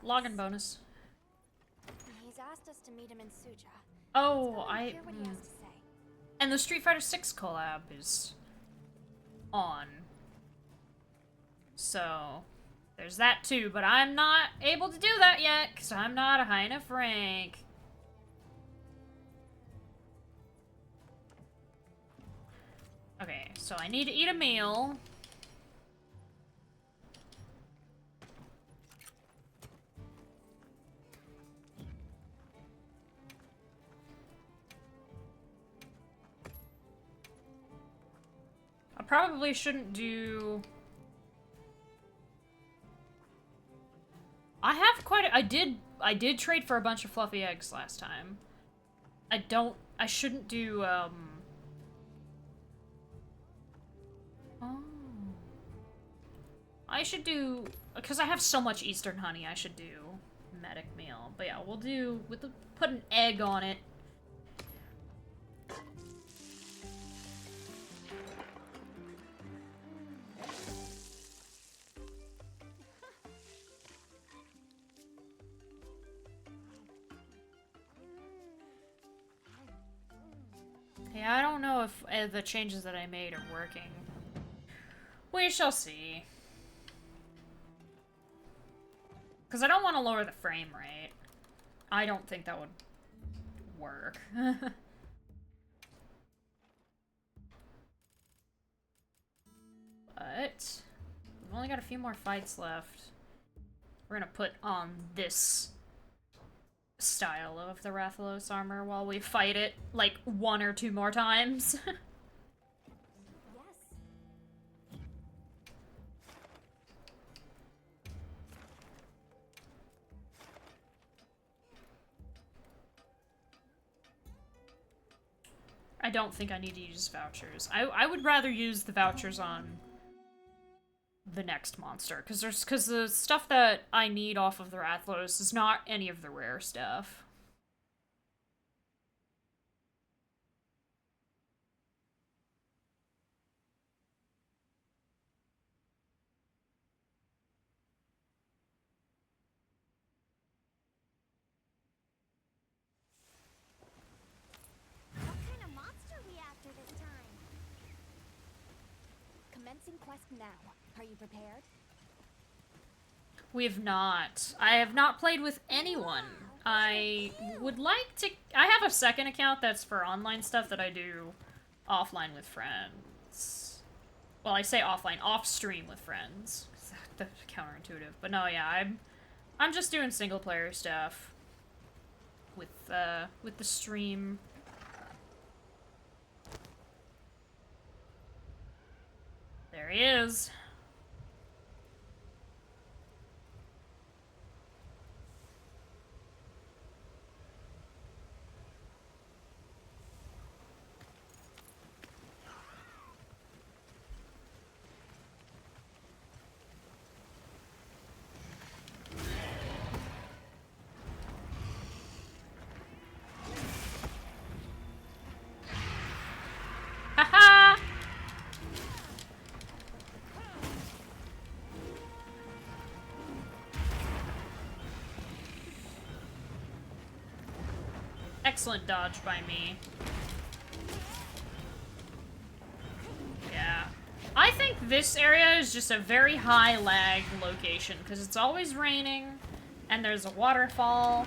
login bonus. He's asked us to meet him in Suja. Oh, Hear what he has to say. And the Street Fighter 6 collab is on. So, there's that too, but I'm not able to do that yet, because I'm not a high enough rank. Okay, so I need to eat a meal. I probably shouldn't do... I have quite a... I did trade for a bunch of fluffy eggs last time. I shouldn't do, Oh. I should do... Because I have so much Eastern honey, I should do medic meal. But yeah, we'll do... put an egg on it. Yeah, I don't know if the changes that I made are working. We shall see. Because I don't want to lower the frame rate. I don't think that would work. But we've only got a few more fights left. We're gonna put on this style of the Rathalos armor while we fight it like 1 or 2 more times. I don't think I need to use vouchers. I would rather use the vouchers on the next monster, because the stuff that I need off of the Rathalos is not any of the rare stuff. What kind of monster are we after this time? Commencing quest now. Are you prepared? We have not. I have not played with anyone. I would like to... I have a second account that's for online stuff that I do offline with friends. Well, I say offline, off-stream with friends. That's counterintuitive. But no, yeah, I'm just doing single-player stuff with the stream. There he is. Haha! Excellent dodge by me. Yeah. I think this area is just a very high lag location, because it's always raining, and there's a waterfall.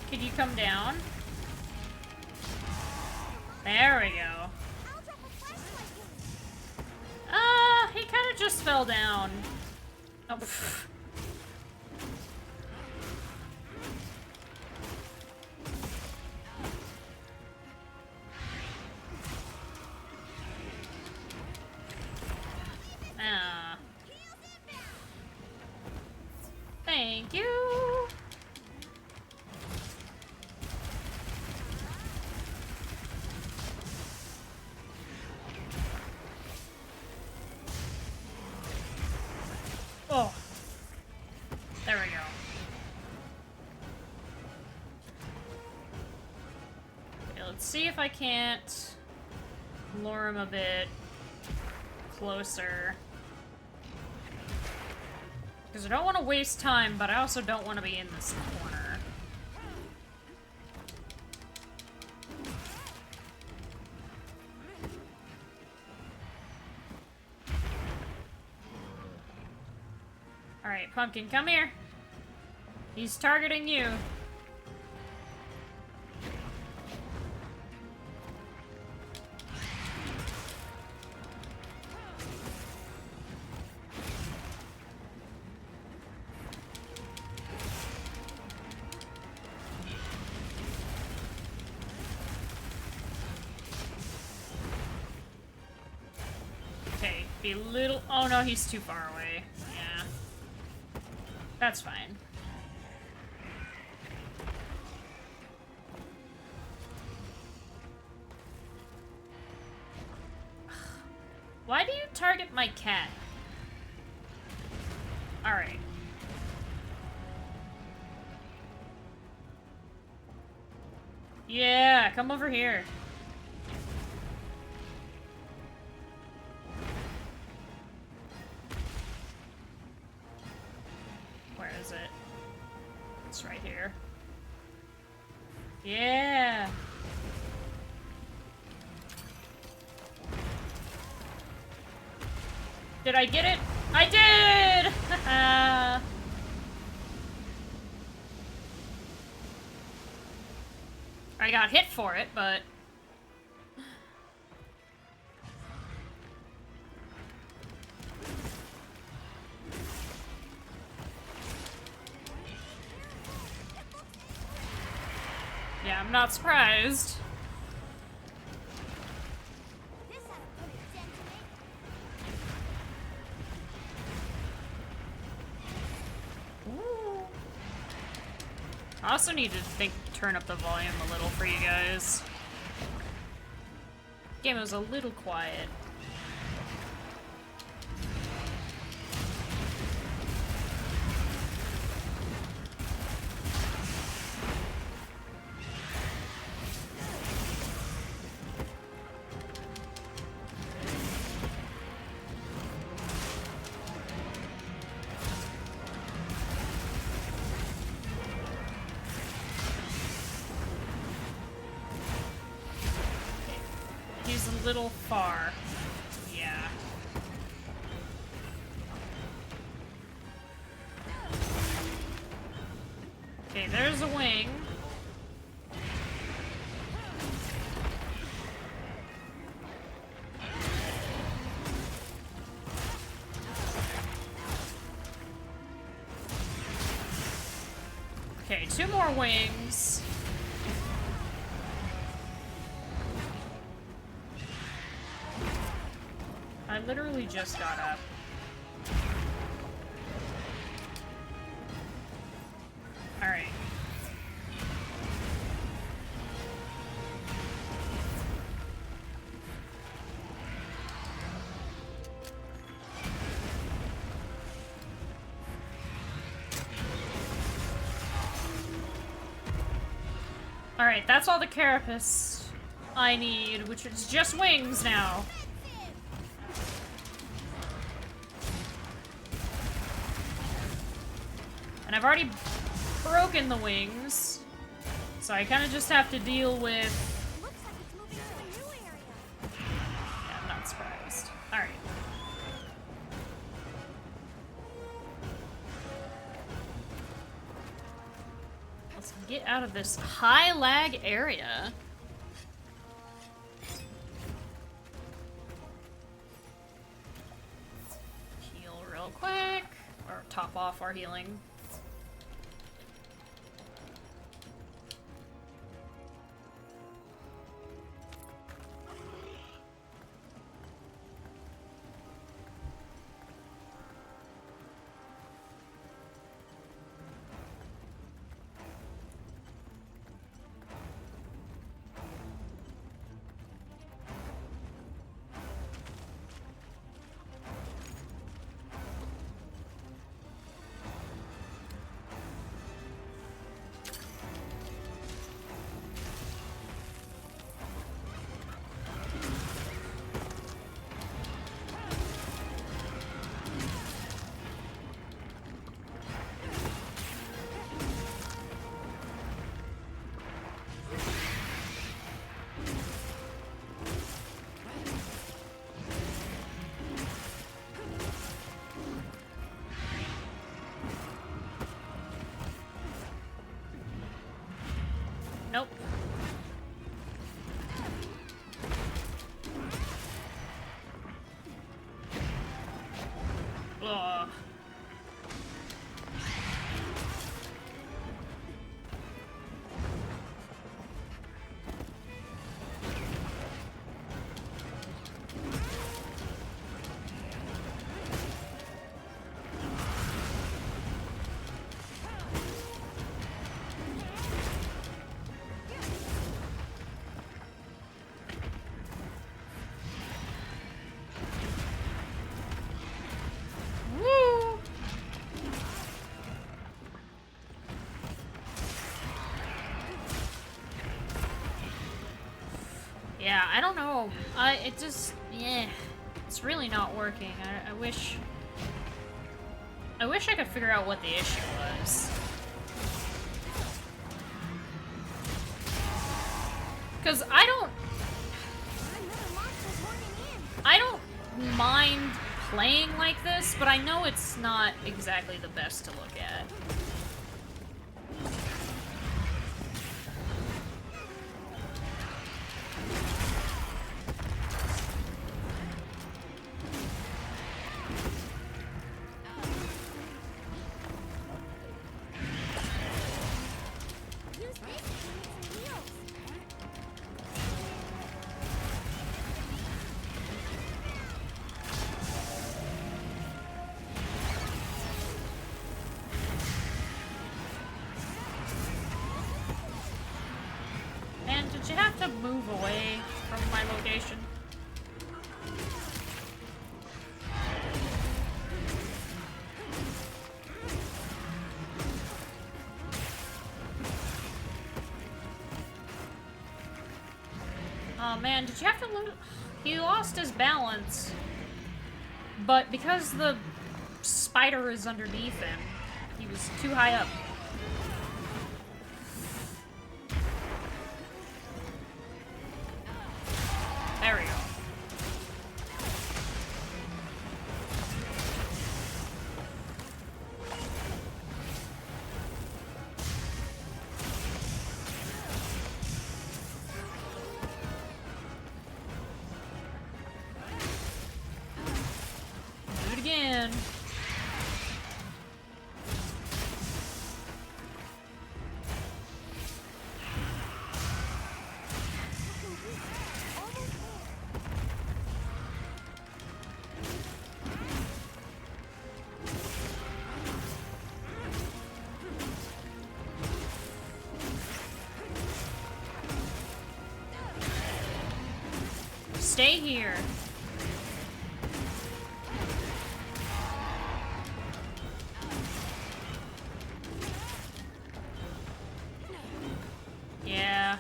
Could you come down? There we go. He kind of just fell down. Oh, pff. Ah. Thank you. Oh. There we go. Okay, let's see if I can't lure him a bit closer. Because I don't want to waste time, but I also don't want to be in this corner. Alright, Pumpkin, come here. He's targeting you. Okay, be a little... Oh no, he's too far away. Yeah. That's fine. Why do you target my cat? Alright. Yeah, come over here. Where is it? It's right here. Yeah. Did I get it? I did! I got hit for it, but... Yeah, I'm not surprised. I also need to turn up the volume a little for you guys. Game was a little quiet. He's a little far. Yeah. Okay, there's a wing. Okay, 2 more wings. I literally just got up. Alright. Alright, that's all the carapace I need, which is just wings now. And I've already broken the wings, so I kind of just have to deal with... Looks like it's moving to a new area. Yeah, I'm not surprised. Alright. Let's get out of this high lag area. Heal real quick, or top off our healing. Yeah, I don't know. It just, yeah, it's really not working. I wish I could figure out what the issue was. Because I don't mind playing like this, but I know it's not exactly the best to look at. Man, did you have to move away from my location? Oh man, did you have to lose? He lost his balance, but because the spider is underneath him, he was too high up. There we go. Do it again. Stay here. Yeah.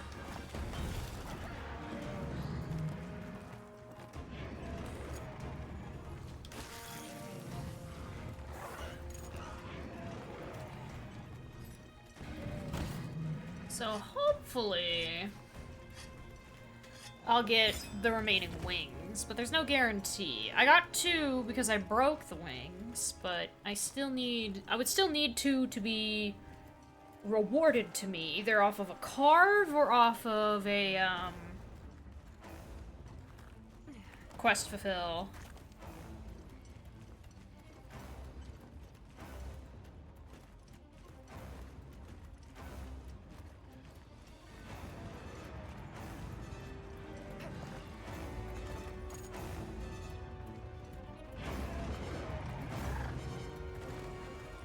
So hopefully I'll get the remaining wings, but there's no guarantee. I got 2 because I broke the wings, but I would still need 2 to be rewarded to me, either off of a carve or off of a, quest fulfill.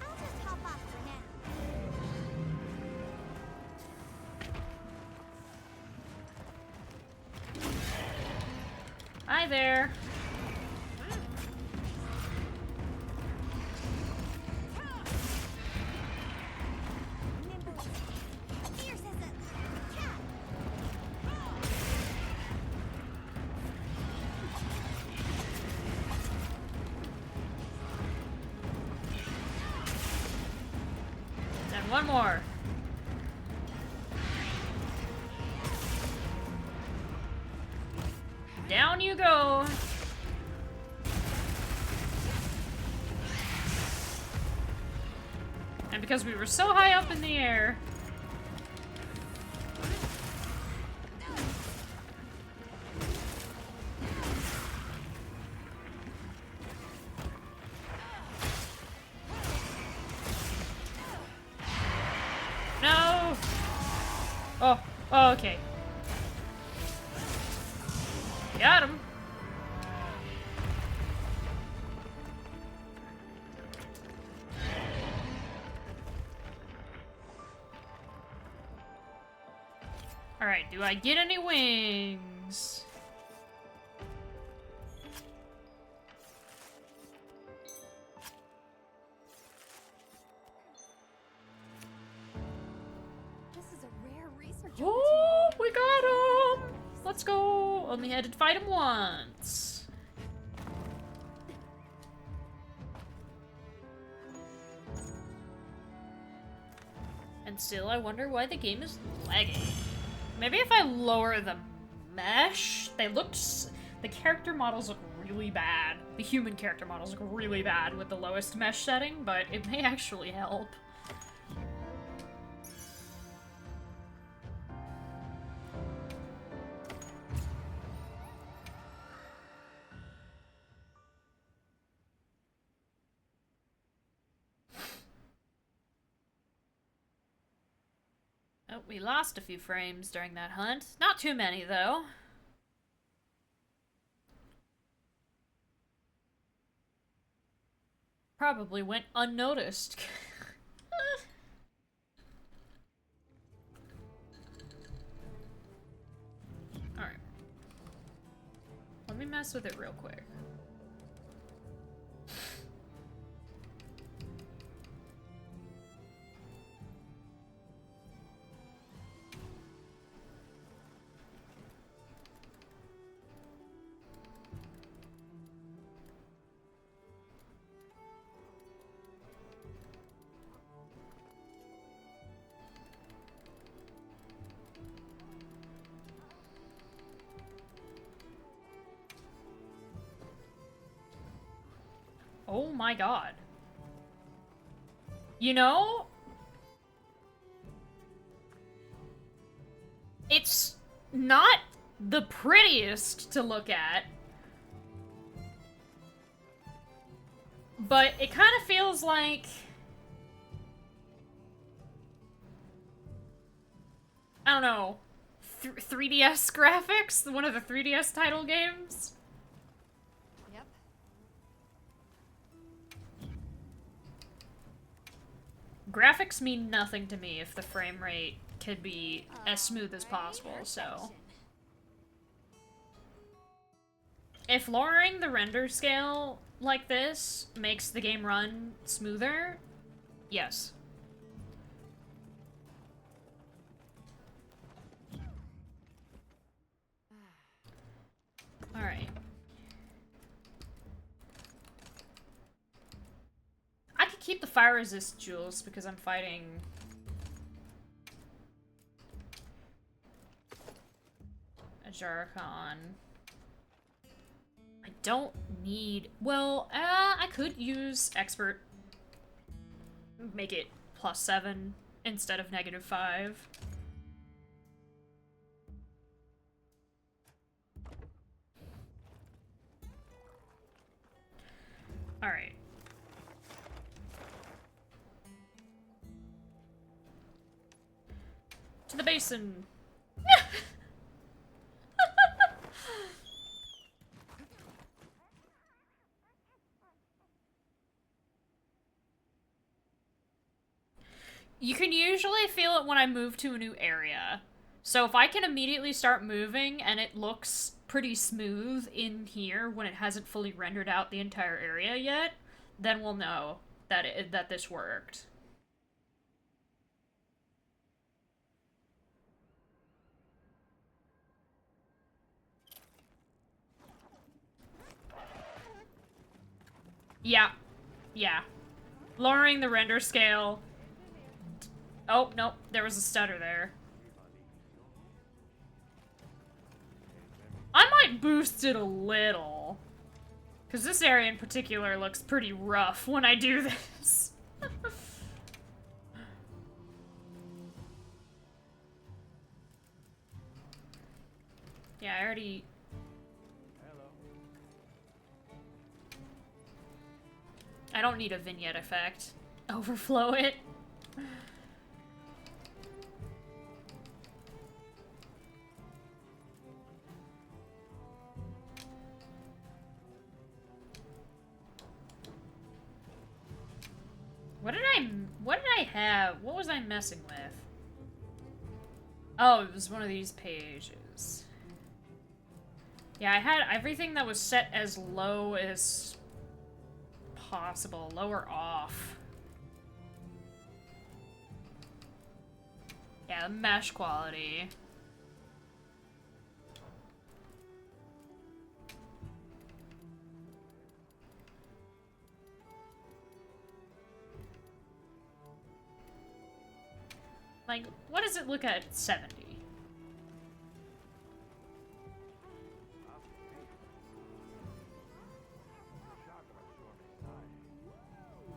I'll just hop off for now. Hi there. Nimble. Fierce as a cat. And one more. Down you go. And because we were so high up in the air, no. Oh, okay. Got him. Alright, do I get any wings? This is a rare research Oh, we got him! Let's go! Only had to fight him once. And still, I wonder why the game is lagging. Maybe if I lower the mesh, the character models look really bad. The human character models look really bad with the lowest mesh setting, but it may actually help. Oh, we lost a few frames during that hunt. Not too many, though. Probably went unnoticed. Alright. Let me mess with it real quick. Oh my god. You know, it's not the prettiest to look at, but it kind of feels like... I don't know, 3DS graphics? One of the 3DS title games? Yep. Graphics mean nothing to me if the frame rate could be as smooth as possible, so... If lowering the render scale like this makes the game run smoother, yes. Alright. I could keep the fire resist jewels because I'm fighting... Ajarakan. I don't need... Well, I could use expert. Make it +7 instead of -5. Alright. To the basin. You can usually feel it when I move to a new area. So if I can immediately start moving and it looks pretty smooth in here when it hasn't fully rendered out the entire area yet, then we'll know that that this worked. Yeah. Yeah. Lowering the render scale. Oh, nope. There was a stutter there. I might boost it a little. Because this area in particular looks pretty rough when I do this. Yeah, I already... I don't need a vignette effect. Overflow it. What did I have? What was I messing with? Oh, it was one of these pages. Yeah, I had everything that was set as low as possible. Low or off. Yeah, the mesh quality. Like, what does it look at 70?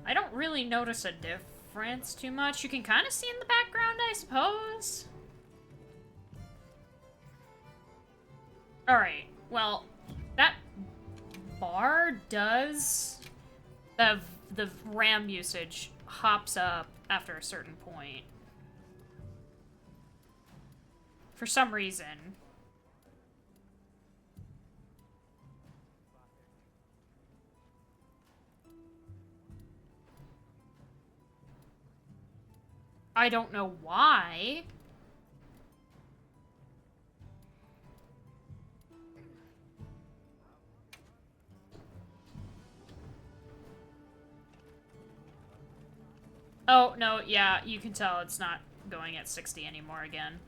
I don't really notice a difference too much. You can kind of see in the background, I suppose. Alright, well, that bar does... The RAM usage hops up after a certain point. For some reason. I don't know why. Oh, no, yeah, you can tell it's not going at 60 anymore again.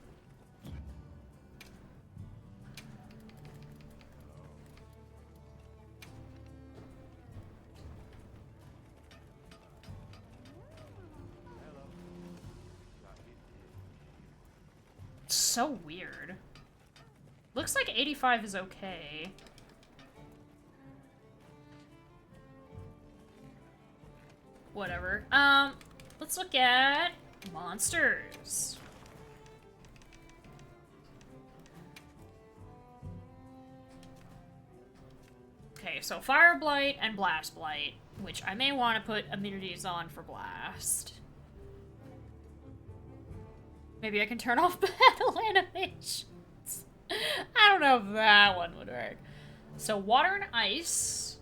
It's so weird. Looks like 85 is okay. Whatever. Let's look at monsters. Okay, so Fire Blight and Blast Blight, which I may want to put immunities on for Blast. Maybe I can turn off battle animations. I don't know if that one would work. So Water and Ice.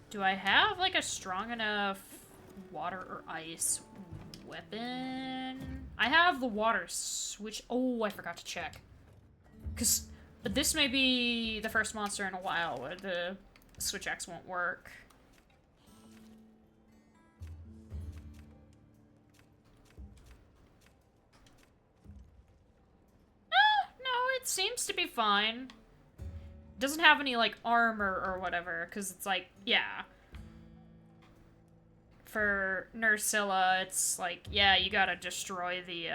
Do I have, like, a strong enough water or ice weapon? I have the water switch. Oh, I forgot to check. But this may be the first monster in a while where the switch axe won't work. No, it seems to be fine. Doesn't have any, like, armor or whatever, because it's like, yeah. For Nursilla, it's like, yeah, you gotta destroy the, you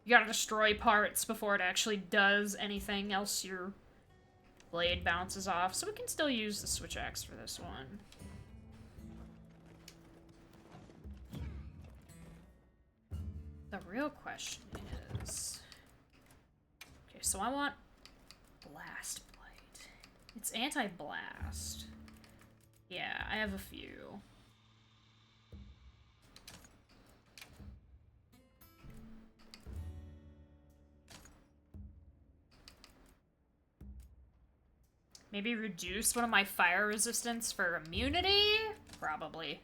gotta destroy parts before it actually does anything else your blade bounces off. So we can still use the switch axe for this one. The real question is... Okay, so I want Blast Blight. It's anti-blast. Yeah, I have a few. Maybe reduce one of my fire resistance for immunity? Probably.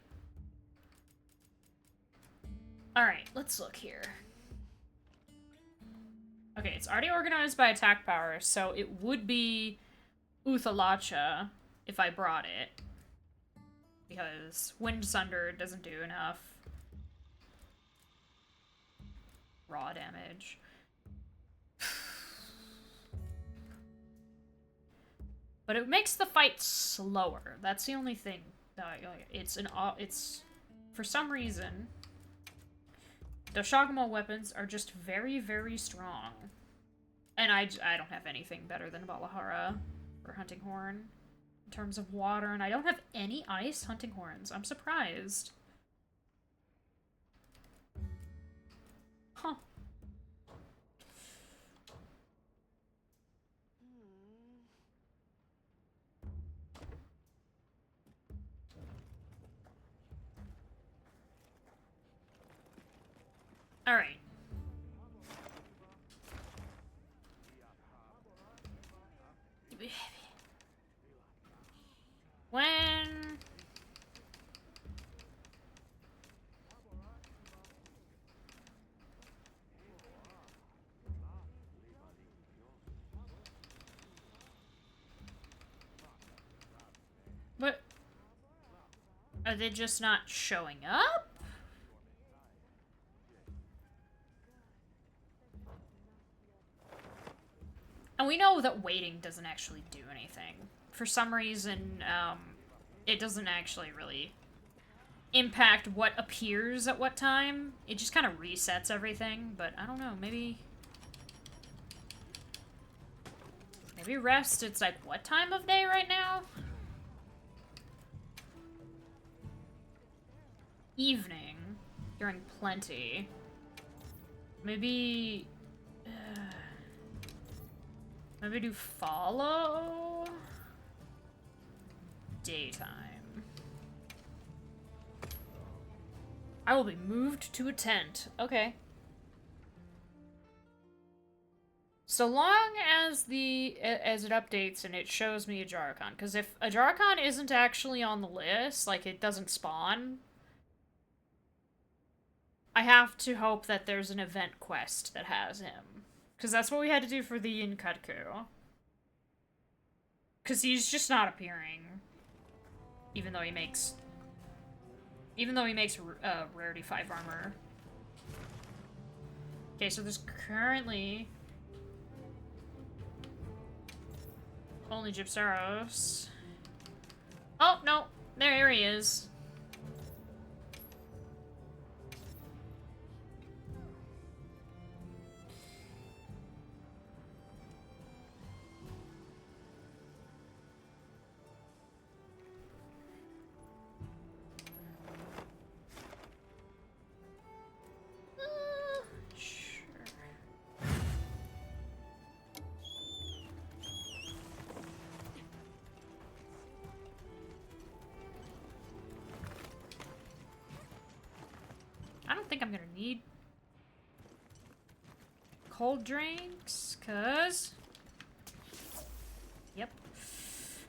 Alright, let's look here. Okay, it's already organized by attack power, so it would be Uthalacha if I brought it. Because Wind Sunder doesn't do enough raw damage. But it makes the fight slower. That's the only thing. It's for some reason, Doshagamo weapons are just very, very strong. And I don't have anything better than Balahara for Hunting Horn in terms of water, and I don't have any ice Hunting Horns. I'm surprised. Huh. Alright. When... What? Are they just not showing up? And we know that waiting doesn't actually do anything. For some reason, it doesn't actually really impact what appears at what time. It just kind of resets everything, but I don't know, maybe... Maybe rest, it's like, what time of day right now? Evening. During plenty. Maybe... maybe do follow? Daytime. I will be moved to a tent. Okay. So long as as it updates and it shows me Ajarakan. Because if Ajarakan isn't actually on the list, like it doesn't spawn, I have to hope that there's an event quest that has him. Because that's what we had to do for the Inkatku. Because he's just not appearing. Even though he makes rarity 5 armor. Okay, so there's currently only Gypsaros. Oh, no. There he is. I don't think I'm gonna need cold drinks, cause... Yep.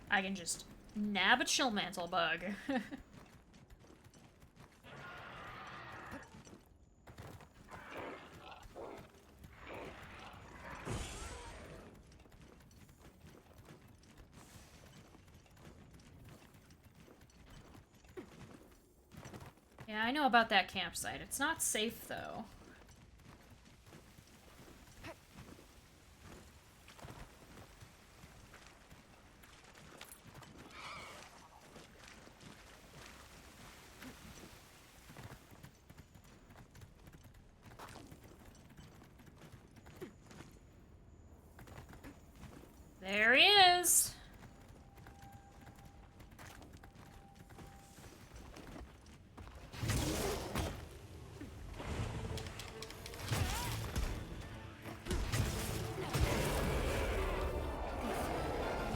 I can just nab a chill mantle bug. Yeah, I know about that campsite. It's not safe, though. There he is!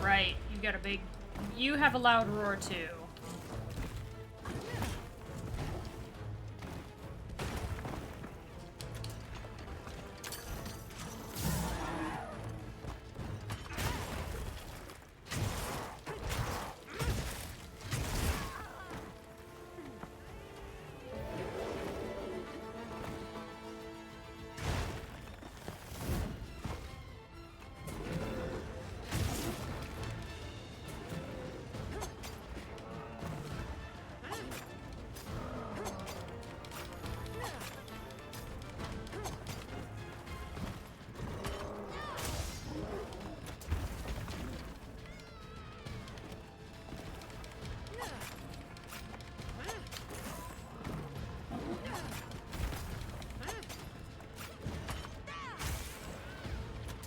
Right, you got a big... You have a loud roar, too.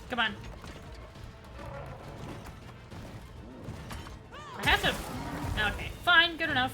Come on. I have to... Okay, fine, good enough.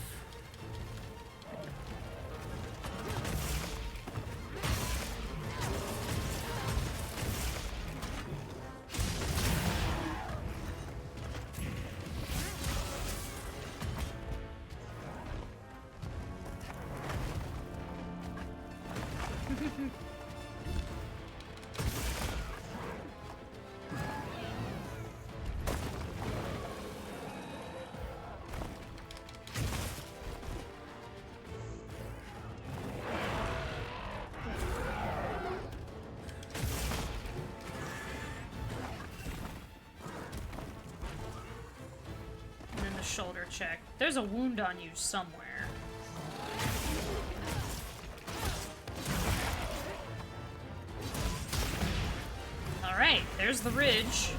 Shoulder check. There's a wound on you somewhere. Alright, there's the ridge.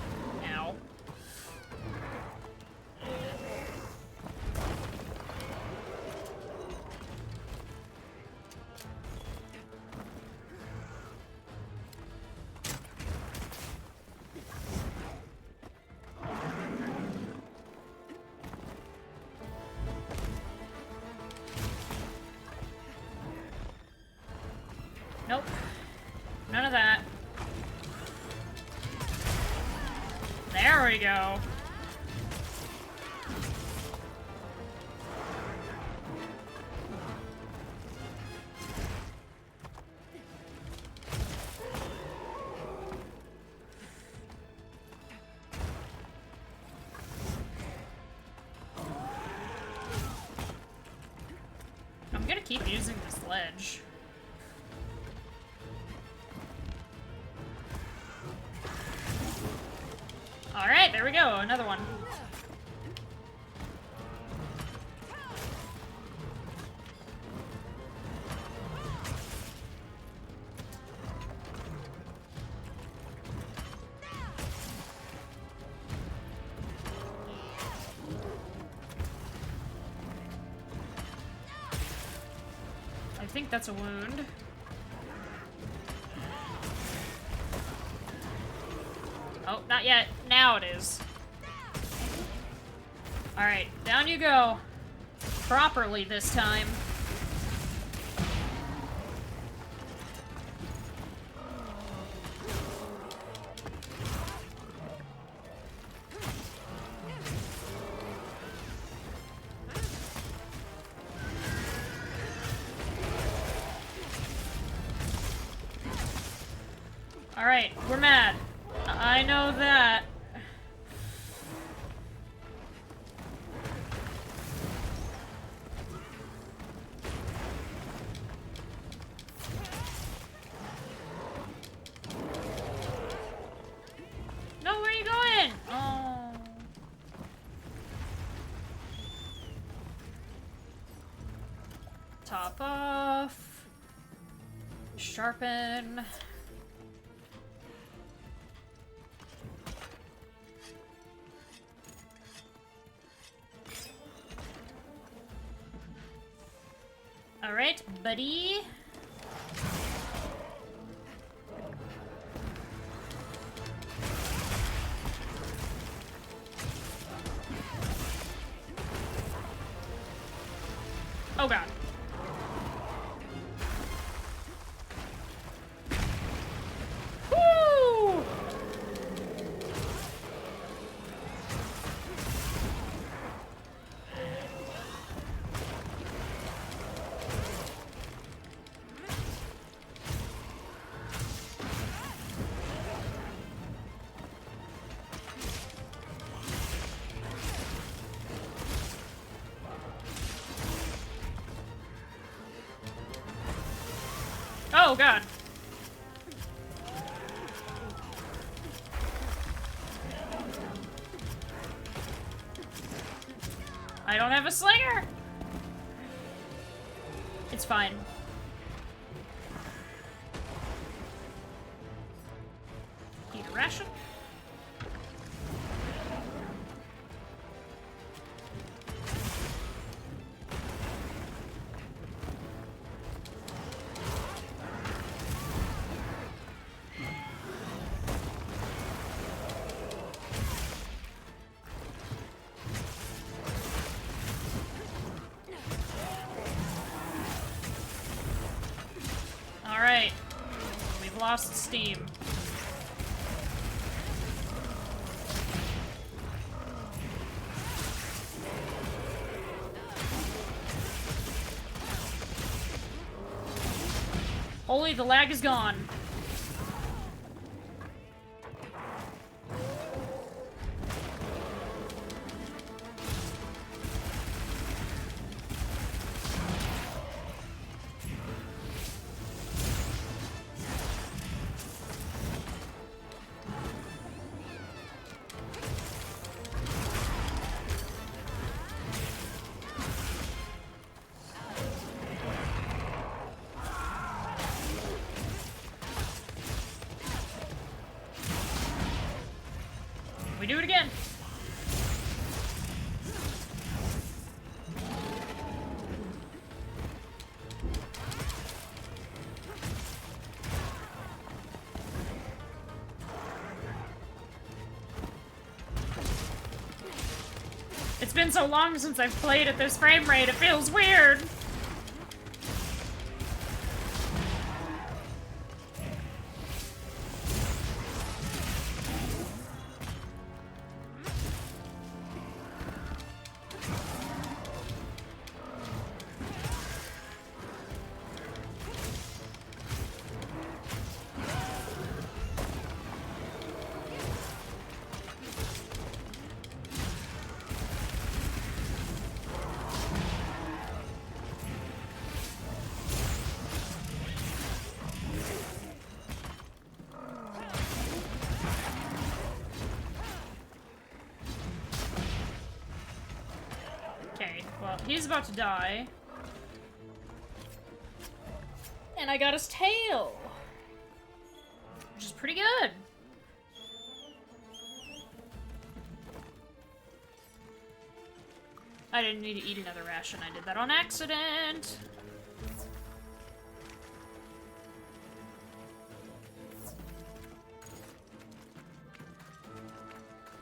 There we go. I'm gonna keep using this ledge. Alright, there we go, another one. I think that's a wound. Oh, not yet. Now it is. Alright, down you go. Properly this time. Alright, we're mad. I know that. No, where are you going? Oh. Top off. Sharpen. Alright, buddy. Oh god. Woo! Oh god. I don't have a slinger. It's fine. Eat a ration. Alright. We've lost steam. Holy, the lag is gone. We do it again. It's been so long since I've played at this frame rate, it feels weird. Well, he's about to die. And I got his tail! Which is pretty good. I didn't need to eat another ration. I did that on accident.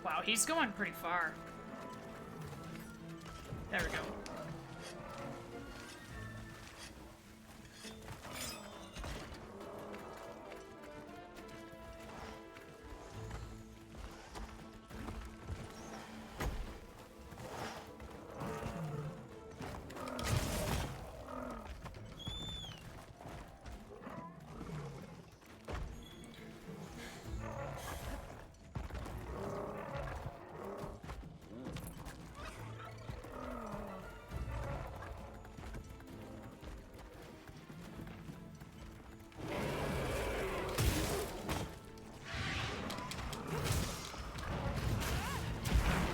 Wow, he's going pretty far. There we go.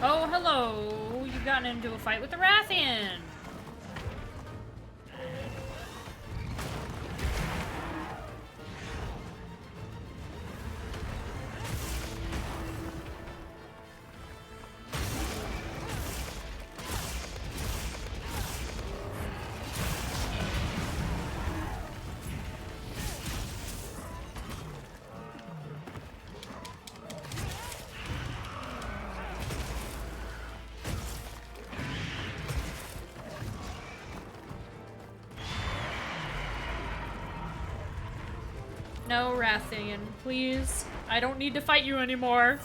Oh, hello! You've gotten into a fight with the Rathian! No, Rathian, please. I don't need to fight you anymore.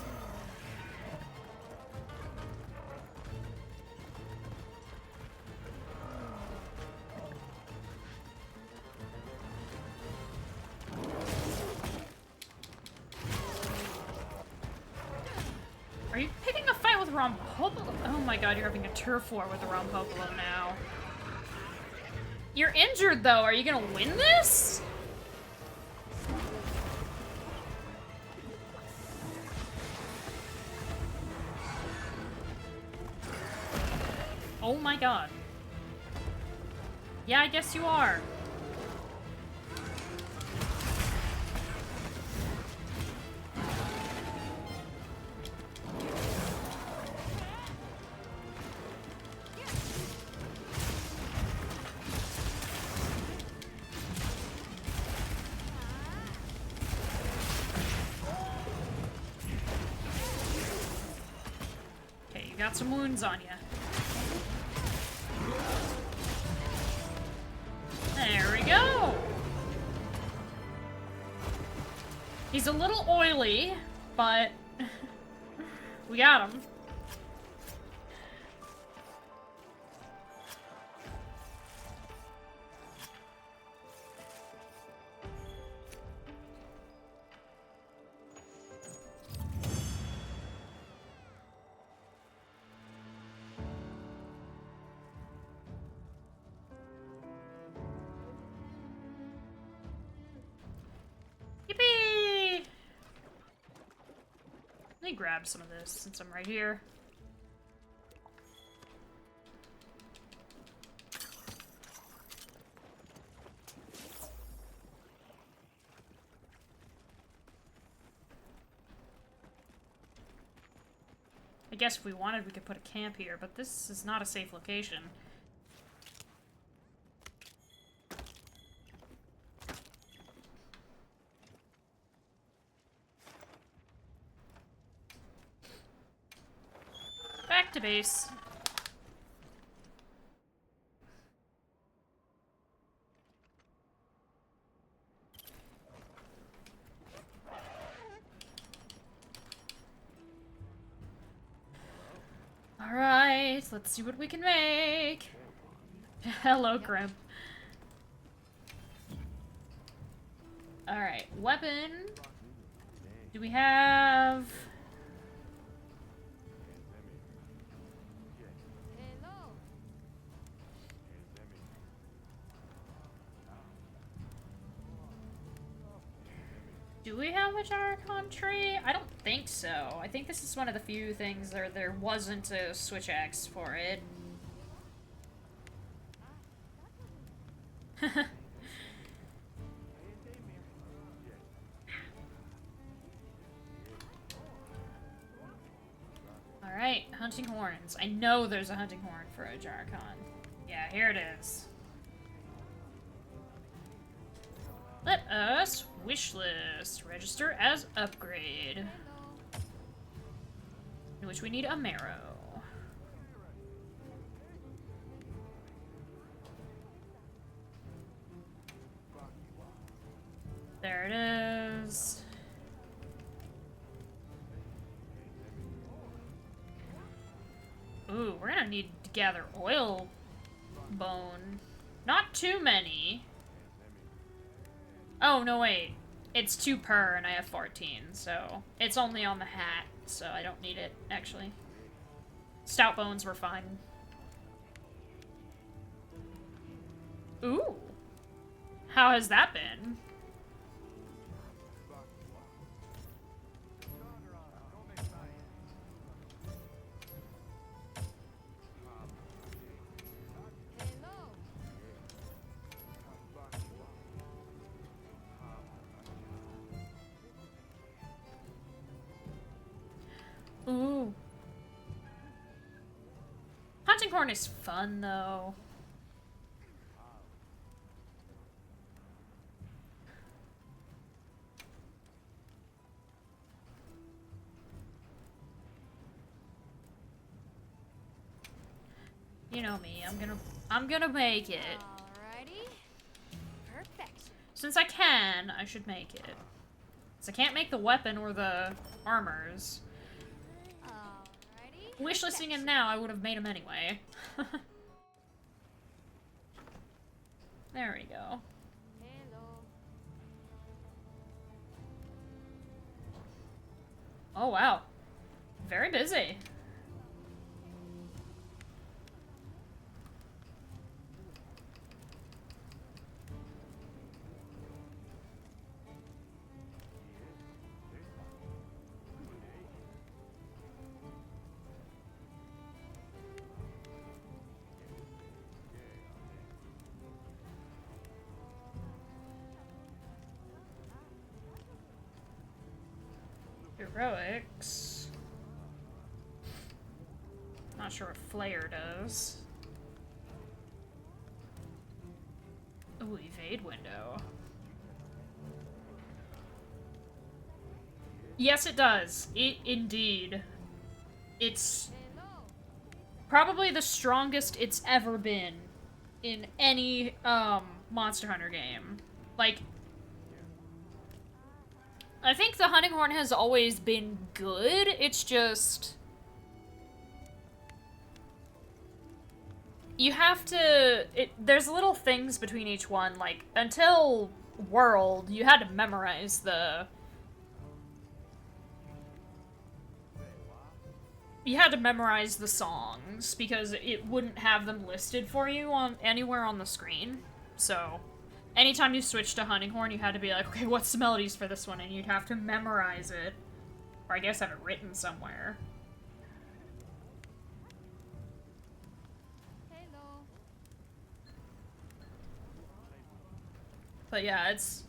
Are you picking a fight with Rompopolo? Oh my god, you're having a turf war with the Rompopolo now. You're injured though, are you gonna win this? Oh my god. Yeah, I guess you are. Okay, you got some wounds on you. There we go! He's a little oily, but we got him. Yippee! Let me grab some of this since I'm right here. I guess if we wanted, we could put a camp here, but this is not a safe location. Back to base. Alright, let's see what we can make. Hello, Grim. Alright, weapon. Do we have... Hello. Do we have a Ajarakan tree? I don't think so. I think this is one of the few things there wasn't a switch axe for it. Alright, hunting horns. I know there's a hunting horn for Ajarakan. Yeah, here it is. Let us wishlist. Register as upgrade. In which we need a marrow. There it is. Ooh, we're gonna need to gather oil bone. Not too many. Oh, no, wait. It's 2 per, and I have 14, so... It's only on the hat, so I don't need it, actually. Stout bones were fine. Ooh. How has that been? Ooh. Hunting horn is fun, though. You know me, I'm gonna make it. Alrighty. Perfect. Since I can, I should make it. Since I can't make the weapon or the armors. Alrighty. Wishlisting him now, I would have made him anyway. There we go. Hello. Oh, wow. Very busy. Heroics. Not sure what Flare does. Ooh, evade window. Yes, it does. Indeed. It's probably the strongest it's ever been in any, Monster Hunter game. Like, I think the hunting horn has always been good, it's just... You have to... there's little things between each one, like, until World, you had to memorize the... You had to memorize the songs, because it wouldn't have them listed for you on anywhere on the screen, so... Anytime you switched to hunting horn, you had to be like, okay, what's the melodies for this one? And you'd have to memorize it. Or I guess have it written somewhere. Hello. But yeah, it's...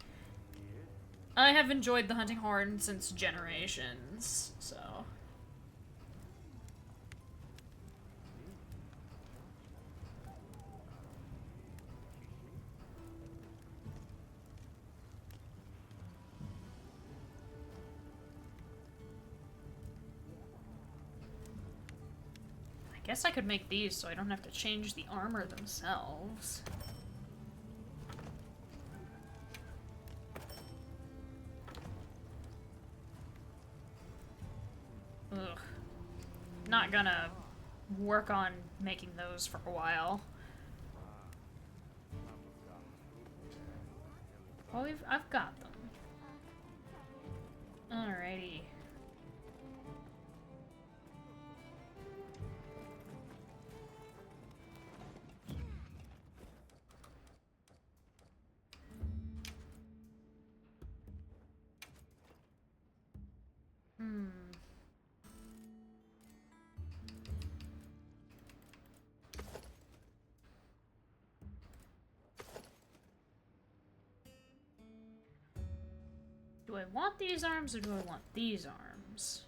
I have enjoyed the hunting horn since Generations, so... I guess I could make these so I don't have to change the armor themselves. Ugh. Not gonna work on making those for a while. Well, I've got them. Alrighty. I want these arms or do I want these arms?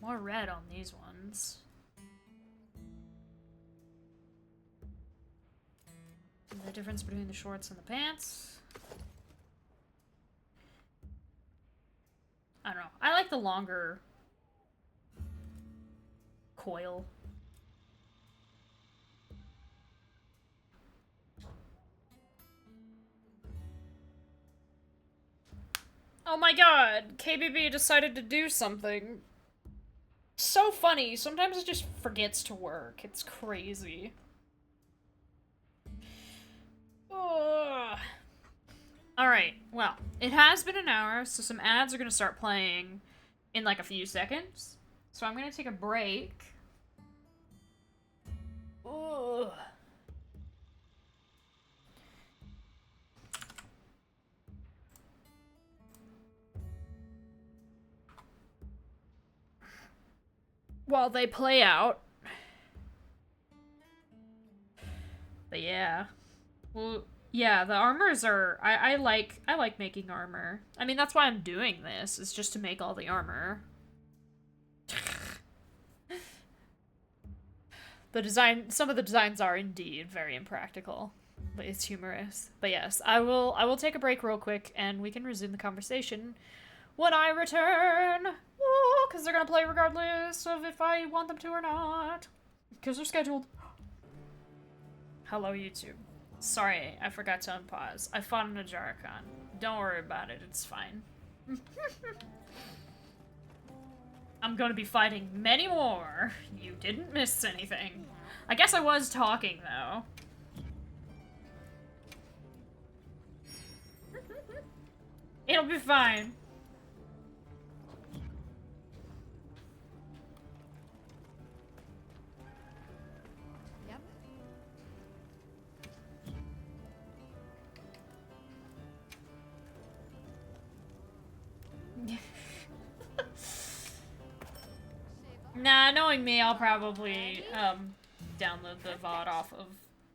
More red on these ones. And the difference between the shorts and the pants. I don't know. I like the longer coil. Oh my god, KBB decided to do something. So funny. Sometimes it just forgets to work. It's crazy. Ugh. Alright, well, it has been an hour, so some ads are gonna start playing in like a few seconds. So I'm gonna take a break. Ugh. While they play out. But yeah. Well, yeah, the armors are I like making armor. I mean, that's why I'm doing this, is just to make all the armor. Some of the designs are indeed very impractical, but it's humorous. But yes, I will take a break real quick and we can resume the conversation when I return. Because they're gonna play regardless of if I want them to or not. Because they're scheduled. Hello, YouTube. Sorry, I forgot to unpause. I fought an Ajarakan. Don't worry about it, it's fine. I'm gonna be fighting many more. You didn't miss anything. I guess I was talking, though. It'll be fine. Nah, knowing me, I'll probably download the VOD off of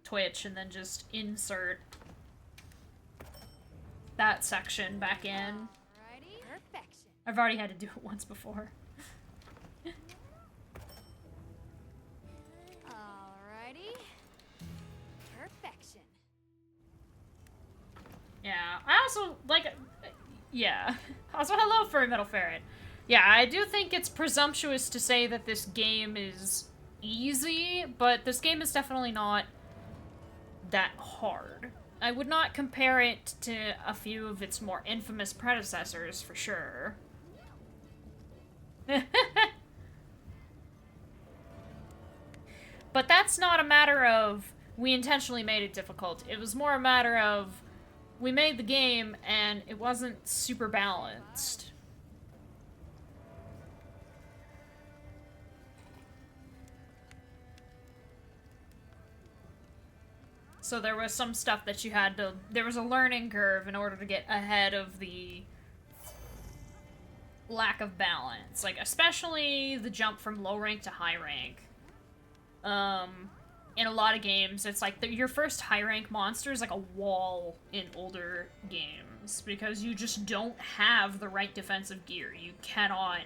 Twitch and then just insert that section back in. Perfection. I've already had to do it once before. Alrighty. Perfection. Yeah, I also, like, yeah. Also, hello, Furry Metal Ferret. Yeah, I do think it's presumptuous to say that this game is easy, but this game is definitely not that hard. I would not compare it to a few of its more infamous predecessors, for sure. But that's not a matter of we intentionally made it difficult. It was more a matter of we made the game and it wasn't super balanced. So there was some stuff that you had to... There was a learning curve in order to get ahead of the lack of balance. Like, especially the jump from low rank to high rank. In a lot of games, it's like your first high rank monster is like a wall in older games. Because you just don't have the right defensive gear. You cannot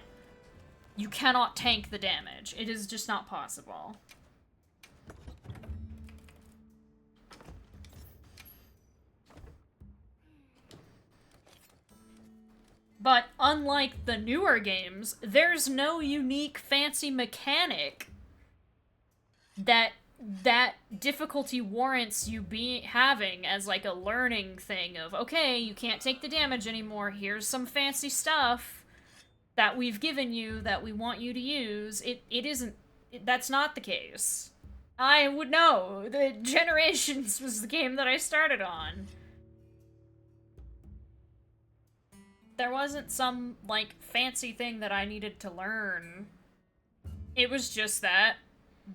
tank the damage. It is just not possible. But unlike the newer games, there's no unique fancy mechanic that difficulty warrants you having as like a learning thing of, okay, you can't take the damage anymore, here's some fancy stuff that we've given you that we want you to use. That's not the case. I would know. The Generations was the game that I started on. There wasn't some, like, fancy thing that I needed to learn. It was just that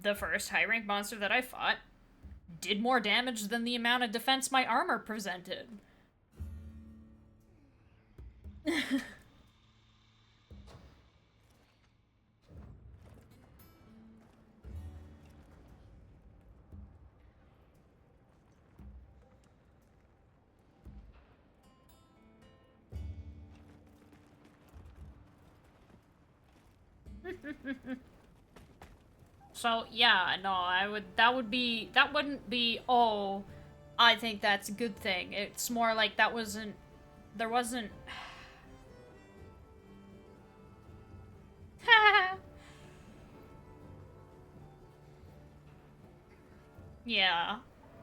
the first high-rank monster that I fought did more damage than the amount of defense my armor presented. So, yeah, no, that wouldn't be, oh, I think that's a good thing. It's more like there wasn't... Yeah.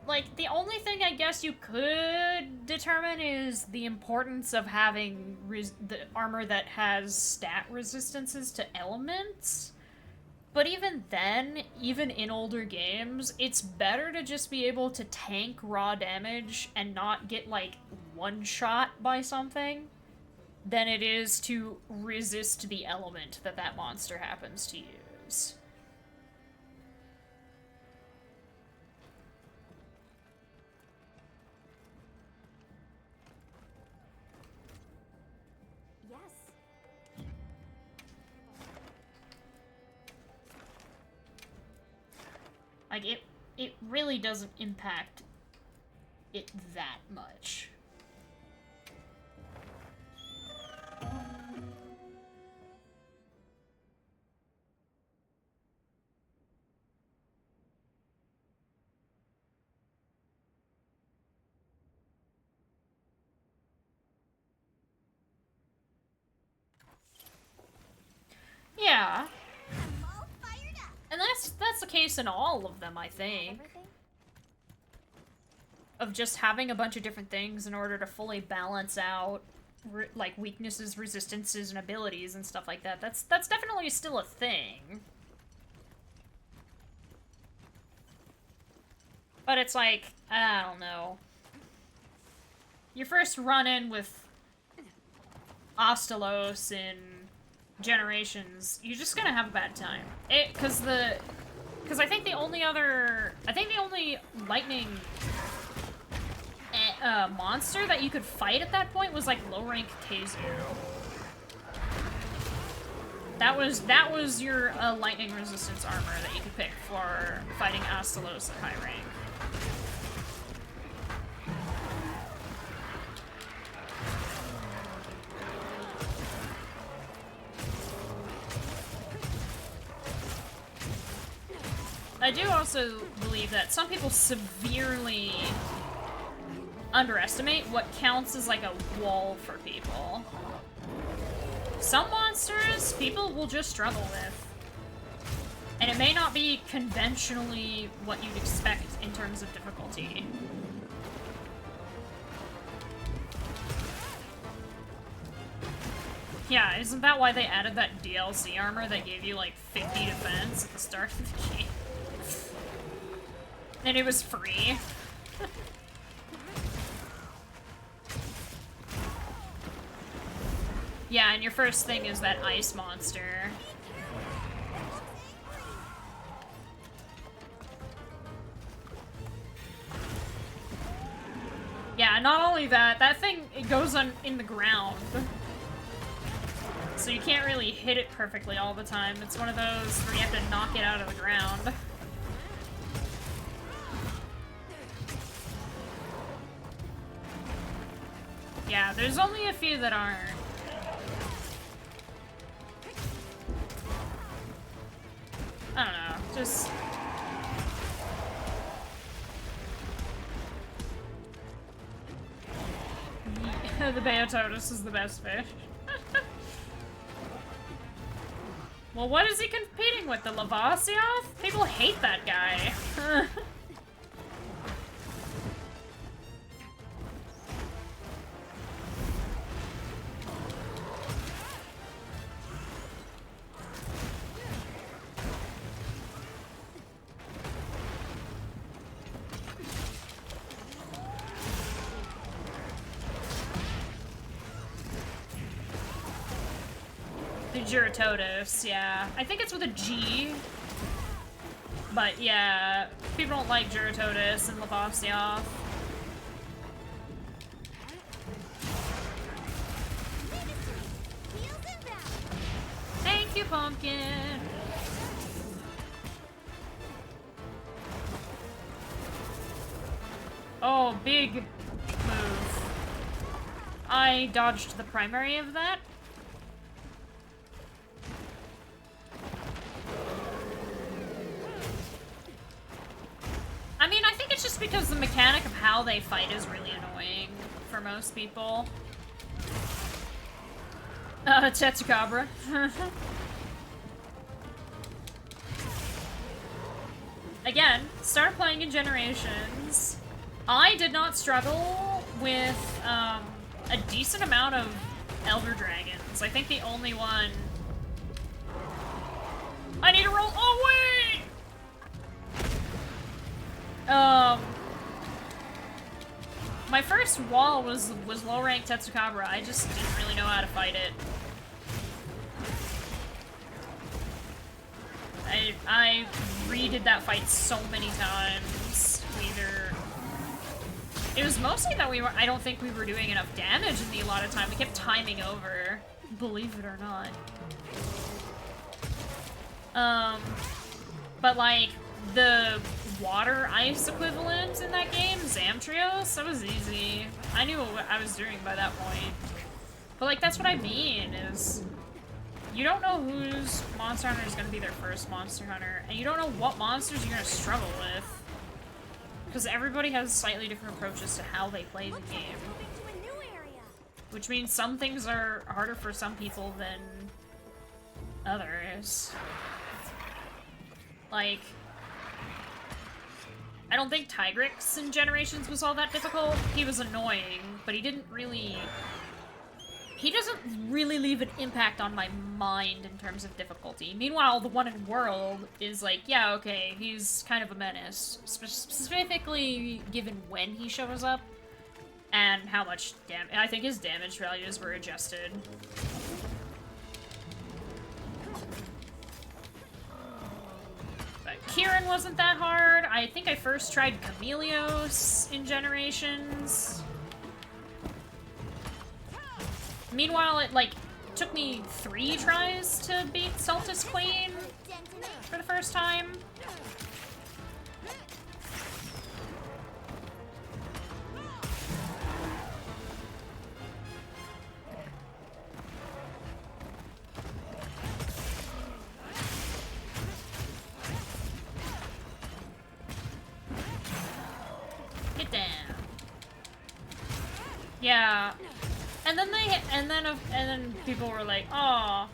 Like, the only thing I guess you could determine is the importance of having the armor that has stat resistances to elements. But even then, even in older games, it's better to just be able to tank raw damage and not get, like, one-shot by something than it is to resist the element that monster happens to use. Like, it really doesn't impact it that much. Yeah. And that's the case in all of them, I think. Of just having a bunch of different things in order to fully balance out, like, weaknesses, resistances, and abilities and stuff like that. That's definitely still a thing. But it's like, I don't know. Your first run-in with Ostalos in Generations, you're just gonna have a bad time. Because I think the only lightning monster that you could fight at that point was like low-rank Keizu. That was your lightning resistance armor that you could pick for fighting Astalos at high rank. I do also believe that some people severely underestimate what counts as like a wall for people. Some monsters people will just struggle with. And it may not be conventionally what you'd expect in terms of difficulty. Yeah, isn't that why they added that DLC armor that gave you like 50 defense at the start of the game? And it was free. Yeah, and your first thing is that ice monster. Yeah, not only that, that thing, it goes on in the ground. So you can't really hit it perfectly all the time. It's one of those where you have to knock it out of the ground. Yeah, there's only a few that aren't. I don't know, just... The Beototus is the best fish. Well, what is he competing with? The Lavasioth? People hate that guy. Giratotus, yeah. I think it's with a G. But yeah, people don't like Giratotus and Lavasioth. Thank you, Pumpkin! Oh, big move. I dodged the primary of that. because the mechanic of how they fight is really annoying for most people. Tetsukabra. Again, started playing in Generations. I did not struggle with a decent amount of Elder Dragons. I think the only one... I need to roll- oh wait! My first wall was low rank Tetsukabra. I just didn't really know how to fight it. I redid that fight so many times. It was mostly that I don't think we were doing enough damage in the allotted time. We kept timing over, believe it or not. But like, the water ice equivalent in that game, Zamtrios, that was easy. I knew what I was doing by that point. But like, that's what I mean, is you don't know whose Monster Hunter is going to be their first Monster Hunter, and you don't know what monsters you're going to struggle with. Because everybody has slightly different approaches to how they play the game. Which means some things are harder for some people than others. Like, I don't think Tigrex in Generations was all that difficult. He was annoying, but he doesn't really leave an impact on my mind in terms of difficulty. Meanwhile, the one in World is like, yeah, okay, he's kind of a menace. Specifically given when he shows up and how much damage. I think his damage values were adjusted. But Kieran wasn't that hard. I think I first tried Chameleos in Generations. Meanwhile, it, like, took me 3 tries to beat Sultus Queen for the first time. Get down. Yeah. And then people were like, "Aw."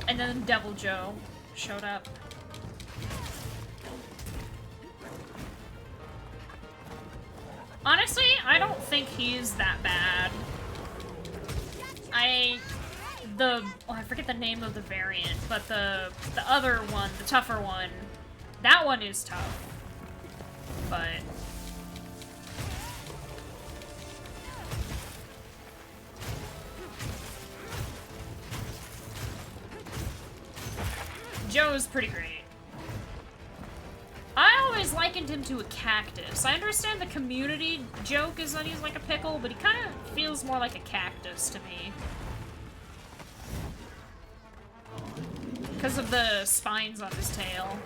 And then Devil Joe showed up. Honestly, I don't think he's that bad. I forget the name of the variant, but the other one, the tougher one, that one is tough. But Joe's pretty great. I always likened him to a cactus. I understand the community joke is that he's like a pickle, but he kind of feels more like a cactus to me. Because of the spines on his tail.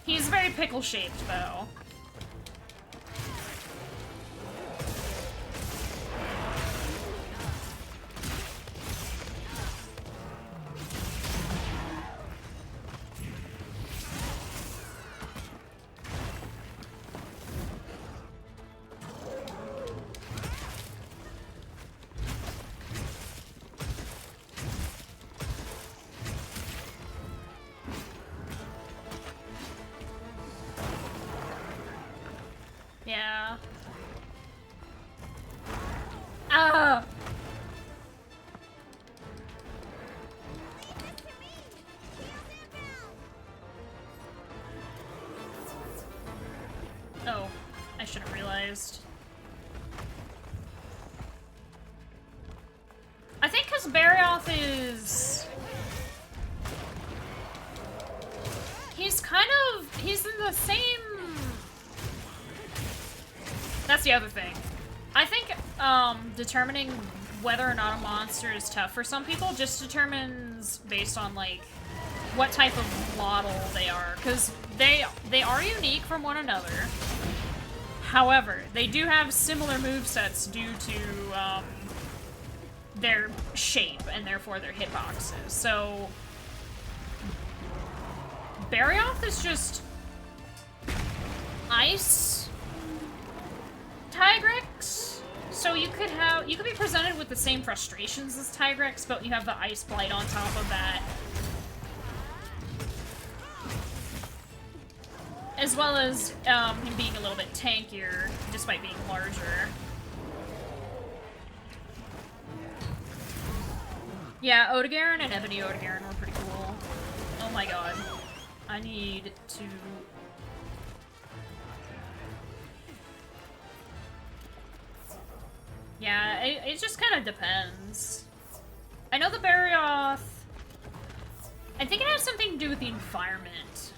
He's very pickle-shaped, though. Yeah. Ah! Oh, I should have realized. I think because Barioth is... He's in the same... That's the other thing. I think, determining whether or not a monster is tough for some people just determines based on, like, what type of model they are. Because they are unique from one another. However, they do have similar movesets due to, their shape and therefore their hitboxes. So, Barioth is just... ice Tigrex. So you could be presented with the same frustrations as Tigrex, but you have the Ice Blight on top of that. As well as him being a little bit tankier, despite being larger. Yeah, Odegaron and Ebony Odegaron were pretty cool. Oh my god. I need to... Yeah, it just kind of depends. I know the Barioth... I think it has something to do with the environment.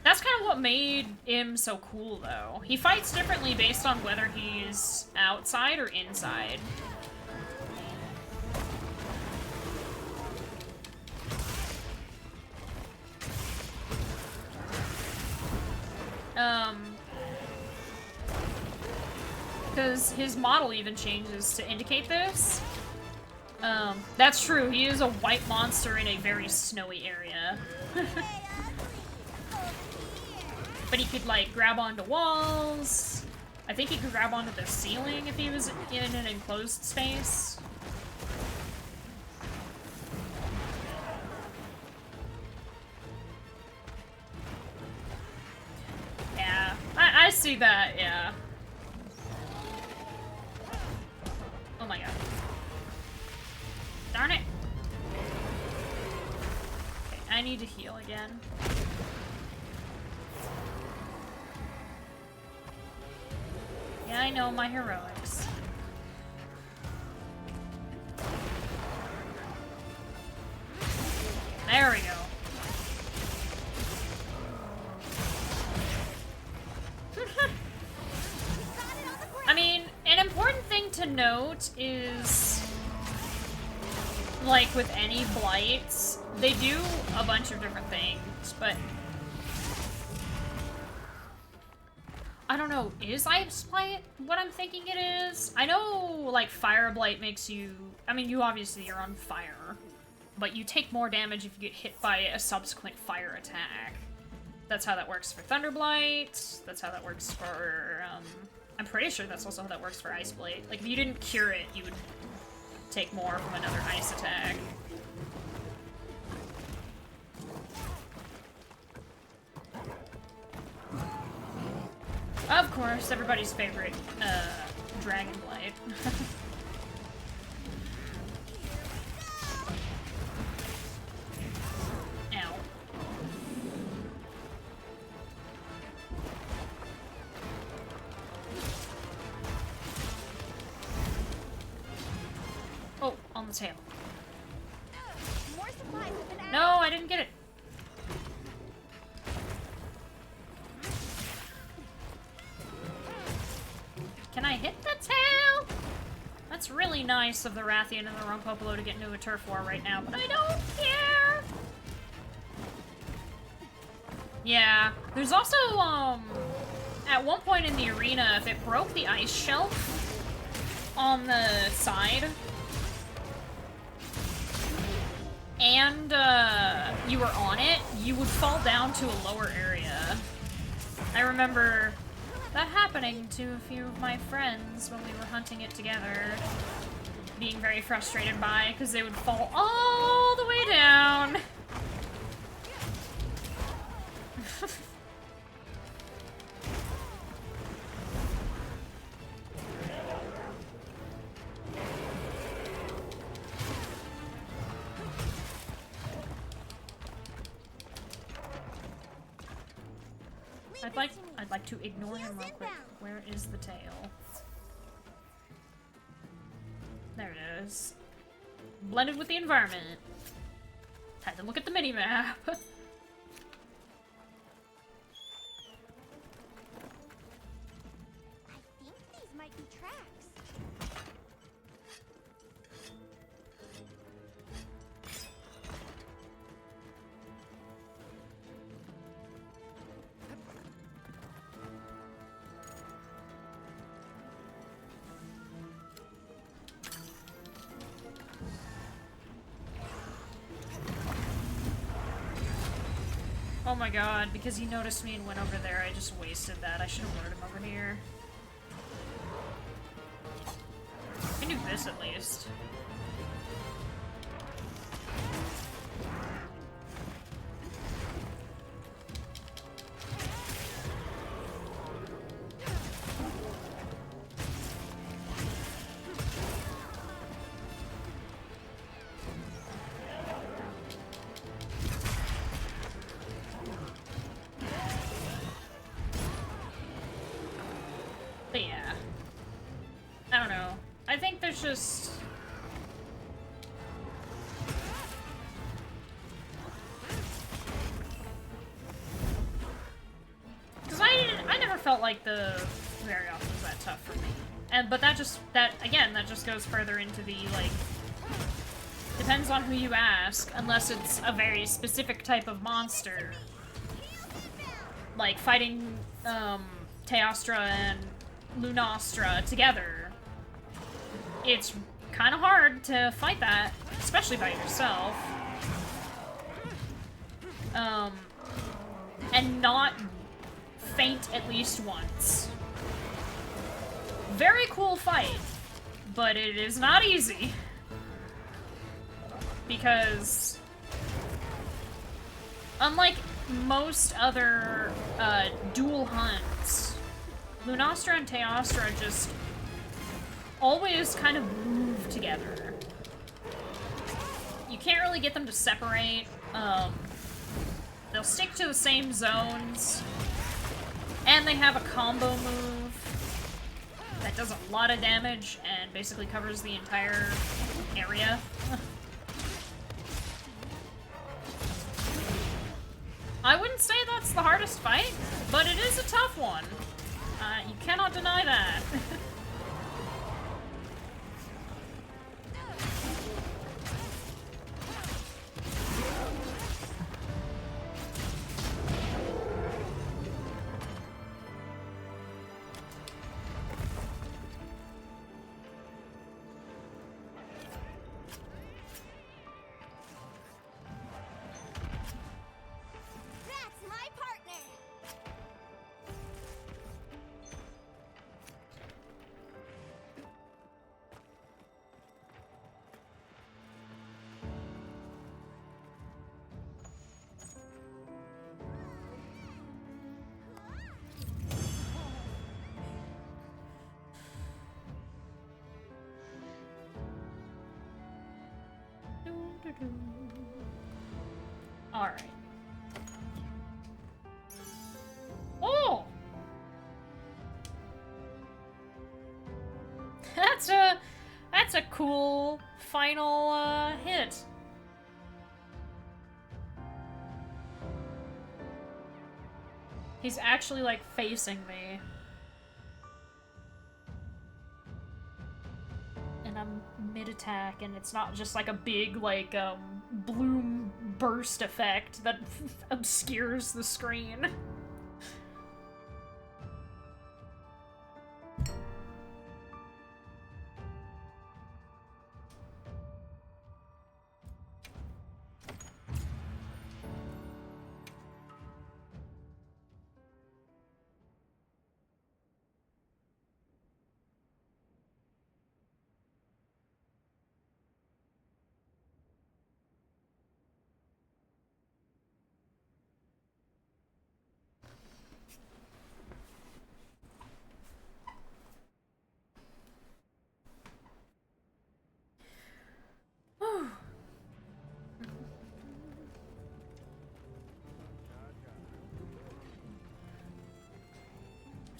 That's kind of what made him so cool, though. He fights differently based on whether he's outside or inside. Because his model even changes to indicate this. That's true, he is a white monster in a very snowy area. But he could, like, grab onto walls. I think he could grab onto the ceiling if he was in an enclosed space. Yeah, I see that, yeah. Oh my god. Darn it. Okay, I need to heal again. Yeah, I know my heroics. There we go. I mean, an important thing to note is, like with any blights, they do a bunch of different things, but I don't know, is Ice Blight what I'm thinking it is? I know, like, Fire Blight makes you... I mean, you obviously are on fire, but you take more damage if you get hit by a subsequent fire attack. That's how that works for Thunder Blight, that's how that works for, I'm pretty sure that's also how that works for Ice Blight. Like, if you didn't cure it, you would take more from another ice attack. Of course, everybody's favorite, Dragon Blight. Ow. Oh, on the tail. More supplies have been added. No, I didn't get it. Can I hit the tail? That's really nice of the Rathian and the Rumpopolo to get into a turf war right now, but I don't care! Yeah, there's also, at one point in the arena, if it broke the ice shelf on the side, and, you were on it, you would fall down to a lower area. I remember that happening to a few of my friends when we were hunting it together, being very frustrated by, because they would fall all the way down. I'd like to ignore him real quick. Where is the tail? There it is. Blended with the environment. Had to look at the mini-map. I think these might be tracks. Oh my god, because he noticed me and went over there, I just wasted that. I should have lured him over here. I can do this at least. But yeah. I don't know. I think there's just... Because I never felt like the very often was that tough for me. But that just goes further into the, like, depends on who you ask, unless it's a very specific type of monster. Like fighting, Teostra and Lunastra together. It's kind of hard to fight that, especially by yourself. And not faint at least once. Very cool fight, but it is not easy. Because, unlike most other dual hunts, Lunastra and Teostra just always kind of move together. You can't really get them to separate. They'll stick to the same zones. And they have a combo move that does a lot of damage and basically covers the entire area. I wouldn't say that's the hardest fight, but it is a tough one. You cannot deny that. That's my partner. Alright. Oh! That's a cool final hit. He's actually like facing me. And I'm mid-attack, and it's not just like a big, like, bloom burst effect that obscures the screen.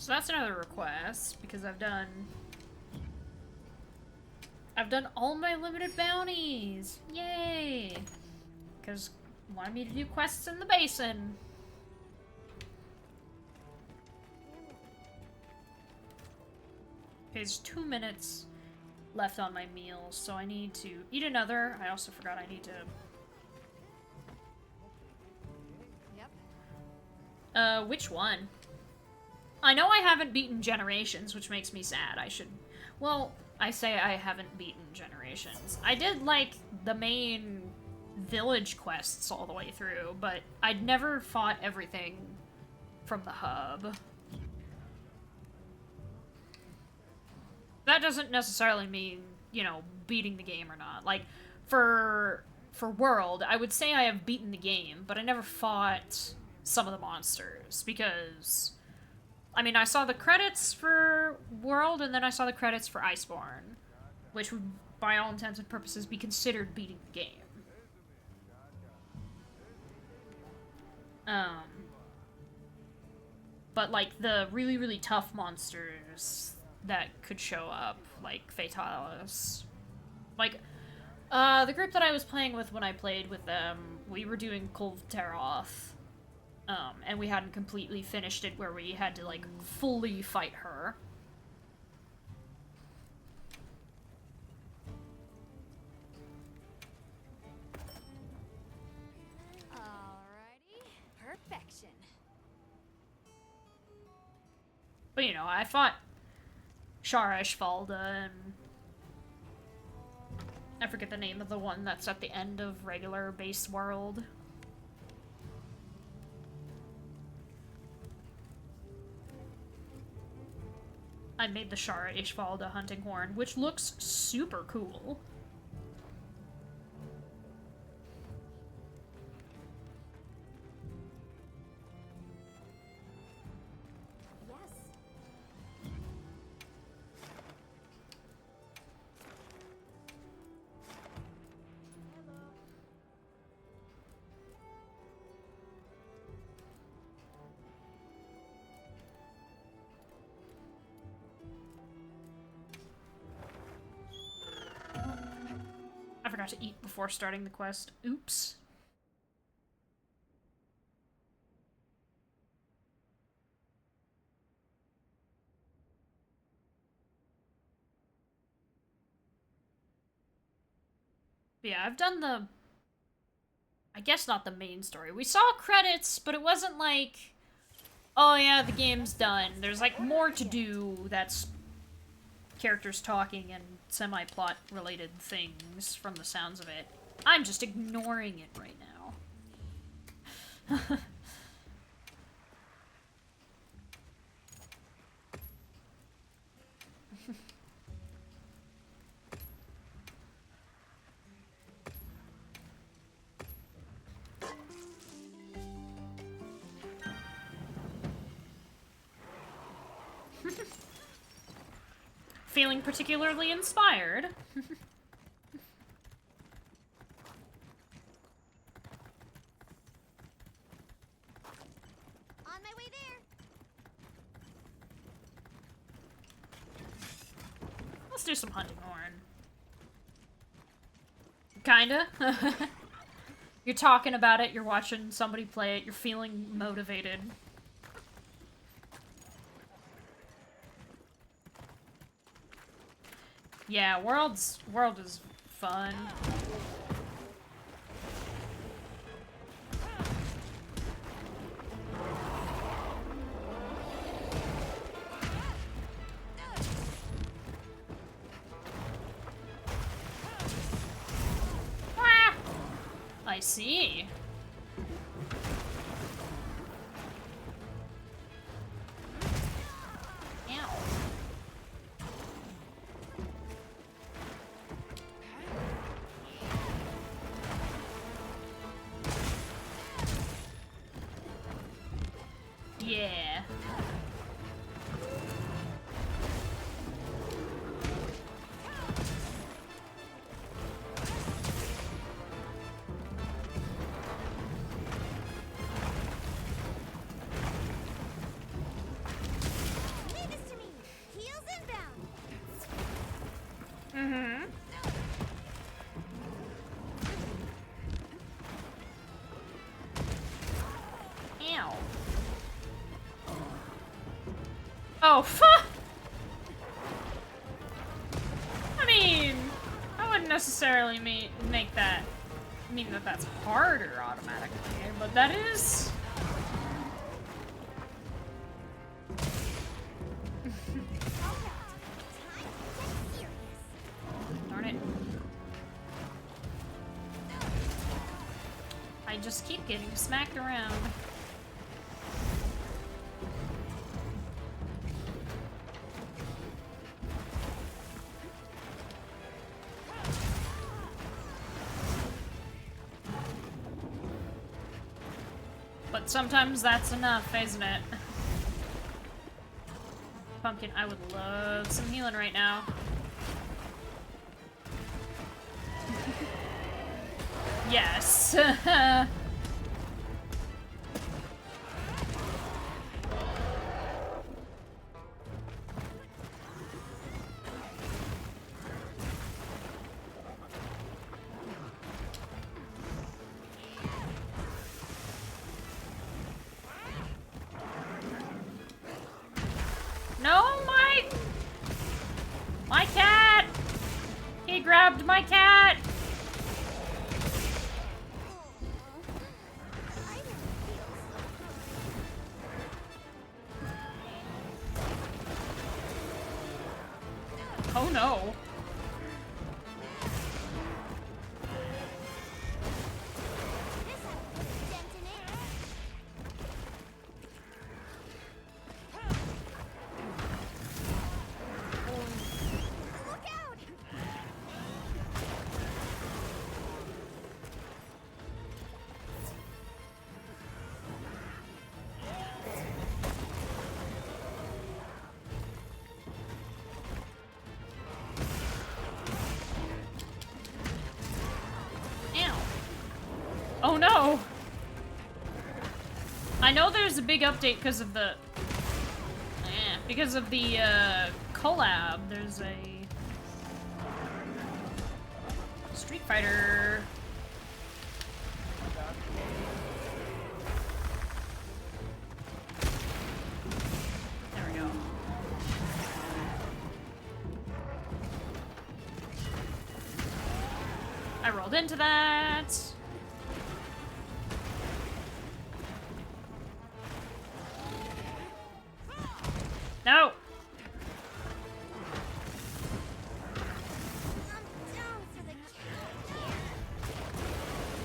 So that's another request, because I've done all my limited bounties! Yay! Because wanted me to do quests in the basin. Okay, there's 2 minutes left on my meals, so I need to eat another. I also forgot I need to... Yep. Which one? I know I haven't beaten Generations, which makes me sad. I should... Well, I say I haven't beaten Generations. I did, like, the main village quests all the way through, but I'd never fought everything from the hub. That doesn't necessarily mean, you know, beating the game or not. Like, for World, I would say I have beaten the game, but I never fought some of the monsters, because, I mean, I saw the credits for World, and then I saw the credits for Iceborne, which would, by all intents and purposes, be considered beating the game. But, like, the really, really tough monsters that could show up, like rathalos. Like, the group that I was playing with when I played with them, we were doing Kulvtaroth, and we hadn't completely finished it where we had to, like, fully fight her. Alrighty. Perfection. But, you know, I fought Shara Ishvalda, and I forget the name of the one that's at the end of regular base World. I made the Shara Ishvalda hunting horn, which looks super cool. I forgot to eat before starting the quest. Oops. But yeah, I've done the... I guess not the main story. We saw credits, but it wasn't like... Oh yeah, the game's done. There's like more to do that's characters talking and semi-plot related things from the sounds of it. I'm just ignoring it right now. Feeling particularly inspired. On my way there. Let's do some hunting horn. Kinda. You're talking about it, you're watching somebody play it, you're feeling motivated. Yeah, World is fun. Ah! I see. Yeah. Leave this to me. Heels inbound. Mm-hmm. Ow. Oh, fuck! I mean, I wouldn't necessarily make that mean that that's harder automatically, but that is... Darn it. I just keep getting smacked around. But sometimes that's enough, isn't it? Pumpkin, I would love some healing right now. Yes. No, my cat! He grabbed my cat! Oh no. Oh no! I know there's a big update because of the... collab. There's a... Street Fighter... There we go. I rolled into that. No!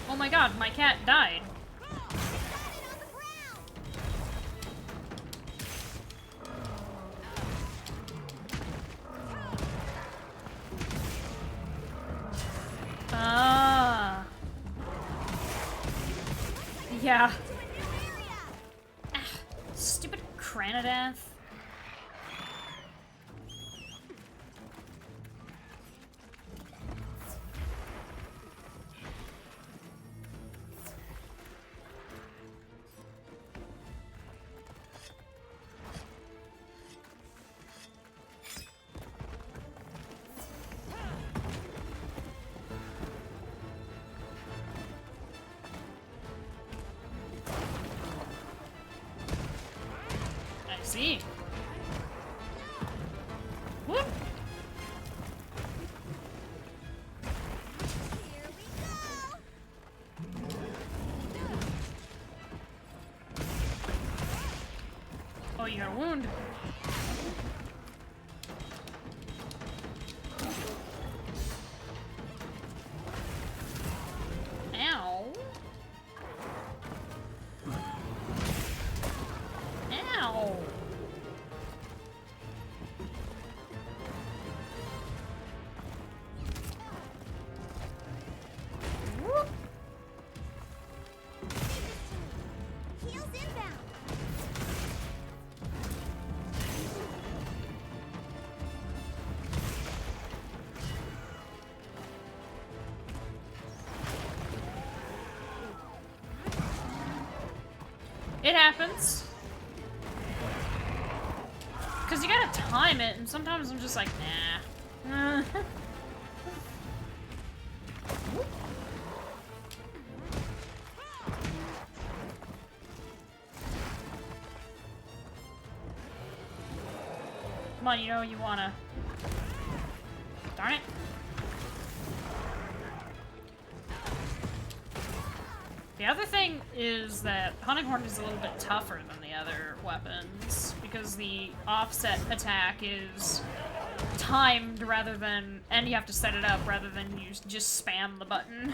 Oh my god, my cat died. Ah. Yeah. Ah, stupid Cranidath. See. Whoop. Here we go. Oh, you got a wound. Ow. Ow. Heels inbound. It happens. Because you gotta time it, and sometimes I'm just like, nah. Come on, you know you wanna. Darn it. The other thing is that Hunting Horn is a little bit tougher than the other weapons, because the offset attack is timed rather than, and you have to set it up rather than you just spam the button.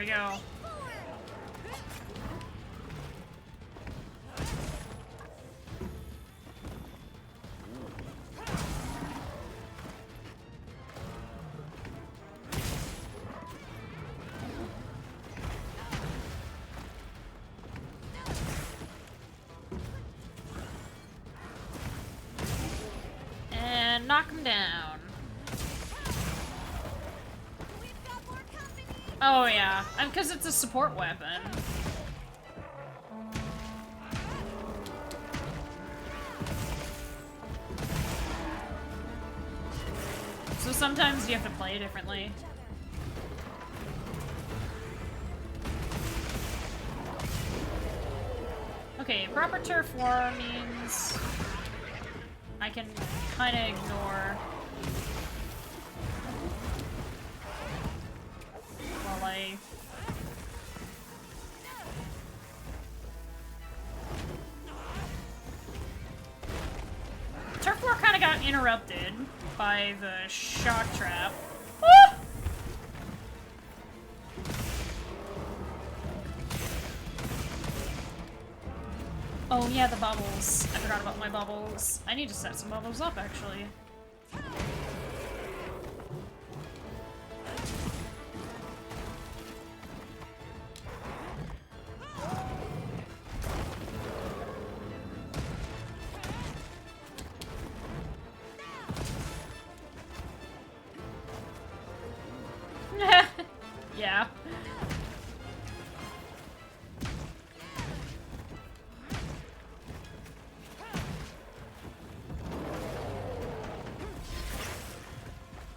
we go. And knock him down. Oh yeah, and because it's a support weapon. So sometimes you have to play differently. Okay, proper turf war means I can kind of ignore while I... Turf war kind of got interrupted by the shock trap. Ah! Oh yeah, the bubbles. I forgot about my bubbles. I need to set some bubbles up, actually. Yeah.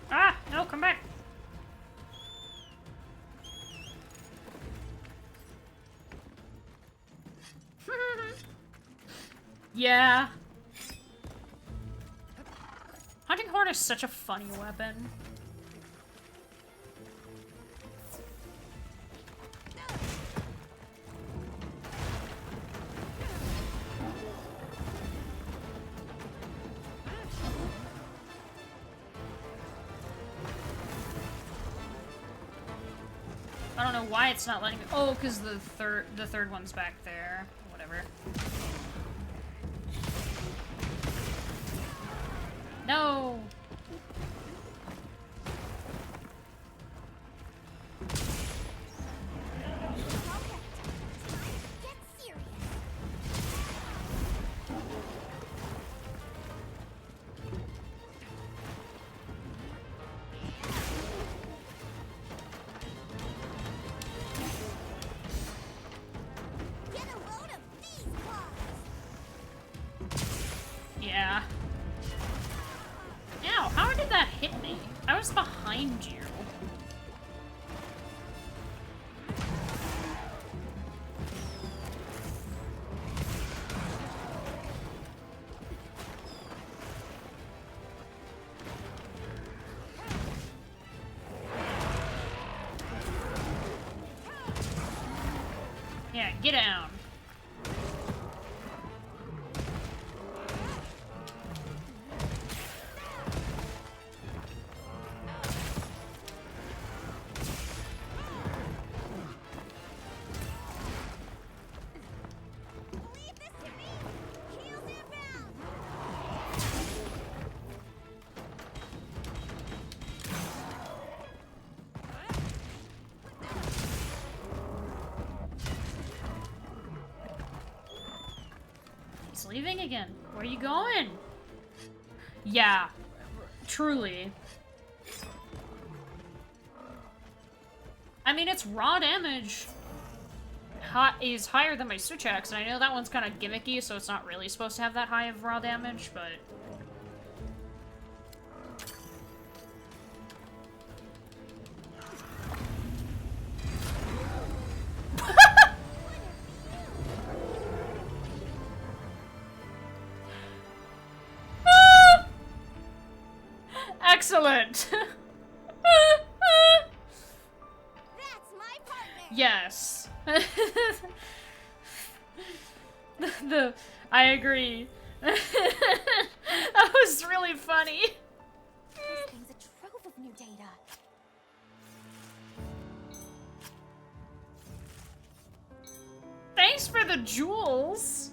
Ah! No, come back! Yeah. Hunting Horn is such a funny weapon. I don't know why it's not letting me. Oh, because the third one's back there. Whatever. No. Get serious. Get a load of these claws. Yeah. Ow, how did that hit me? I was behind you. Yeah, get down. Leave this to me. Heels inbound. He's leaving again. Where are you going? Yeah, truly. I mean, it's raw damage is higher than my switch axe, and I know that one's kind of gimmicky, so it's not really supposed to have that high of raw damage, but... Excellent! That's my partner. Yes. I agree. That was really funny. This thing's a trove of new data. Thanks for the jewels.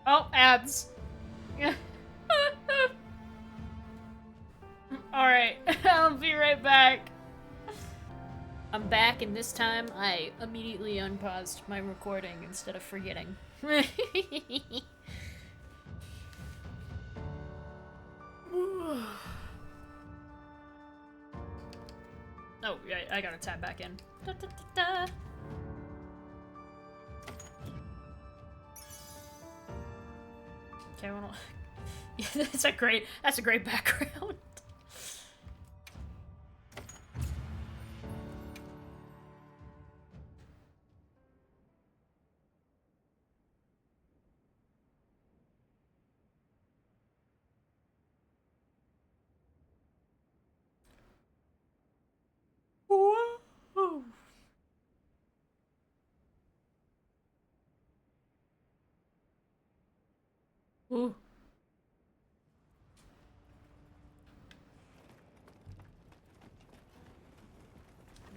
Oh, ads. Alright, I'll be right back. I'm back, and this time I immediately unpaused my recording instead of forgetting. Oh, yeah, I gotta tap back in. Da, da, da, da. Okay, well, yeah, that's a great background. Whoa. Ooh.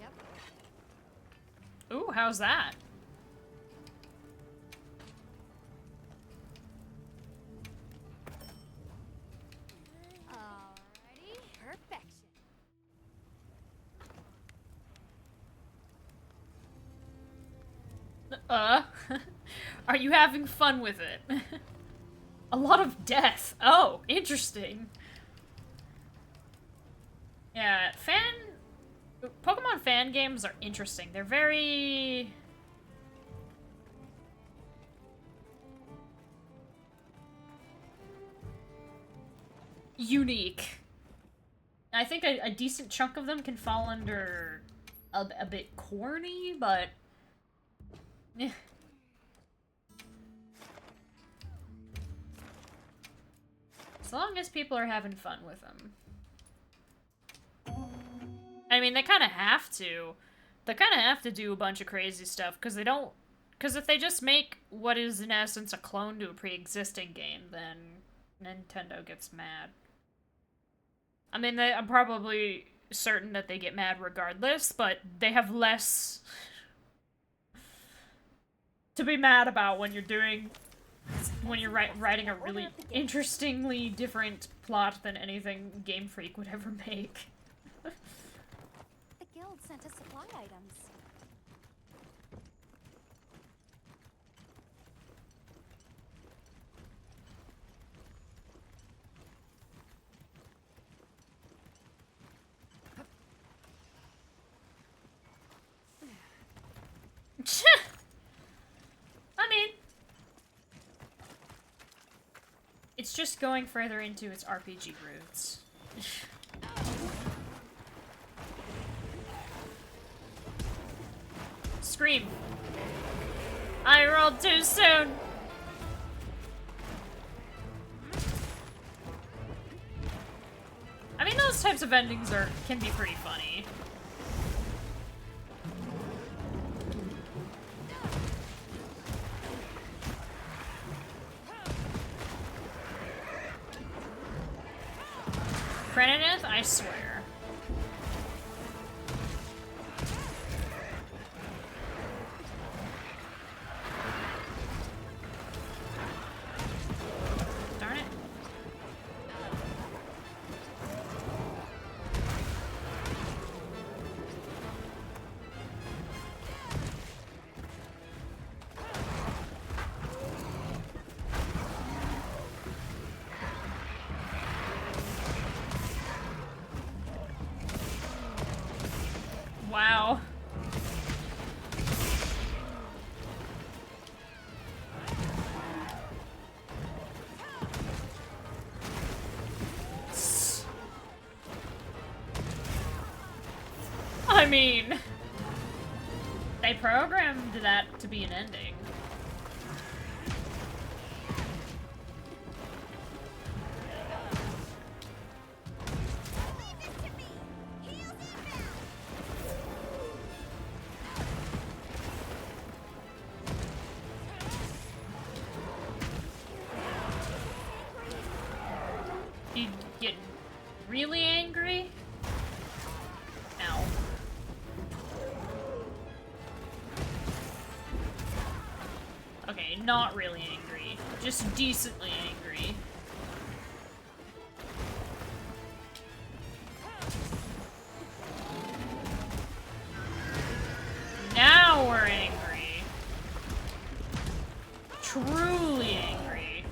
Yep. Ooh, how's that? Alrighty. Perfection. Are you having fun with it? A lot of death. Oh, interesting. Yeah, Pokemon fan games are interesting. They're very... unique. I think a decent chunk of them can fall under a bit corny, but... eh. As long as people are having fun with them. I mean, they kind of have to. They kind of have to do a bunch of crazy stuff, because they don't... Because if they just make what is, in essence, a clone to a pre-existing game, then Nintendo gets mad. I mean, I'm probably certain that they get mad regardless, but they have less to be mad about when you're doing... when you're writing a really interestingly different plot than anything Game Freak would ever make. The guild sent us supply items. I mean... it's just going further into its RPG roots. Scream! I rolled too soon! I mean, those types of endings can be pretty funny. Krennineth, I swear. Darn it. Wow. I mean, they programmed that to be an ending. Leave it to me. Heels inbound. You get really angry? Ow. Okay, not really angry. Just decently angry. Now we're angry. Truly angry.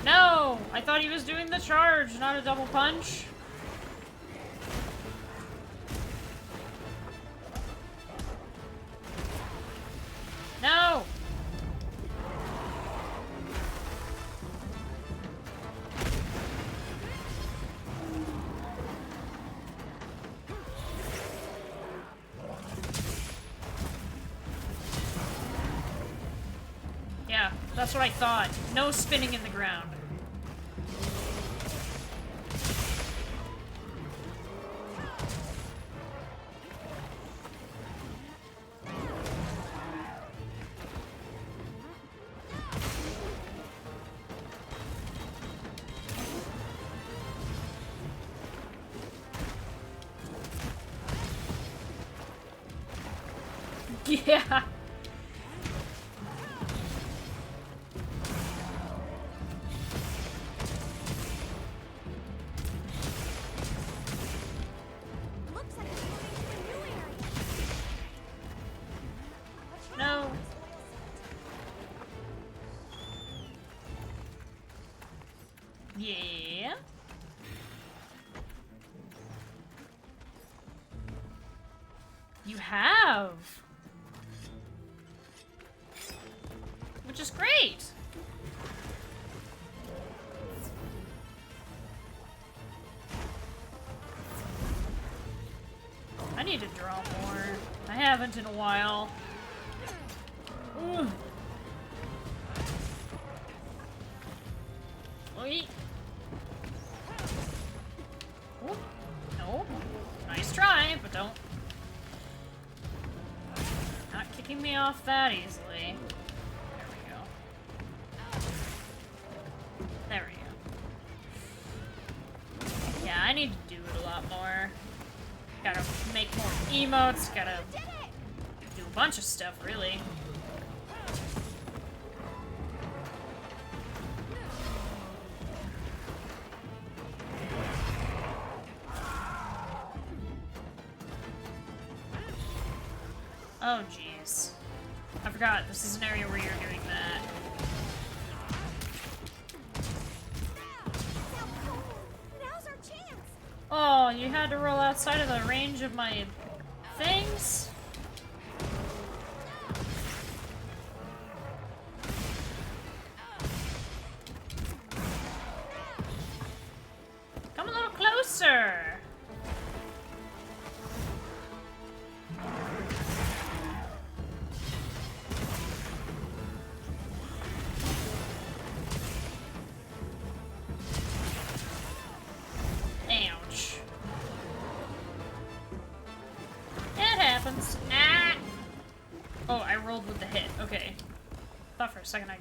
No! I thought he was doing the charge, not a double punch. No! Yeah, that's what I thought. No spinning in the ground. Yeah. Looks like it's moving to a new area. No. Yeah. You have. Which is great. I need to draw more. I haven't in a while. Ugh. Oi. Oh, no. Nice try, but don't. Not kicking me off that easily. There we go. There we go. Yeah, I need to do it a lot more. Gotta make more emotes, gotta do a bunch of stuff, really. Oh, jeez. I forgot, this is an area where you're doing that. Now's our chance. Oh, you had to roll outside of the range of my things? Come a little closer! Ouch. It happens. Ah! Oh, I rolled with the hit. Okay. Thought for a second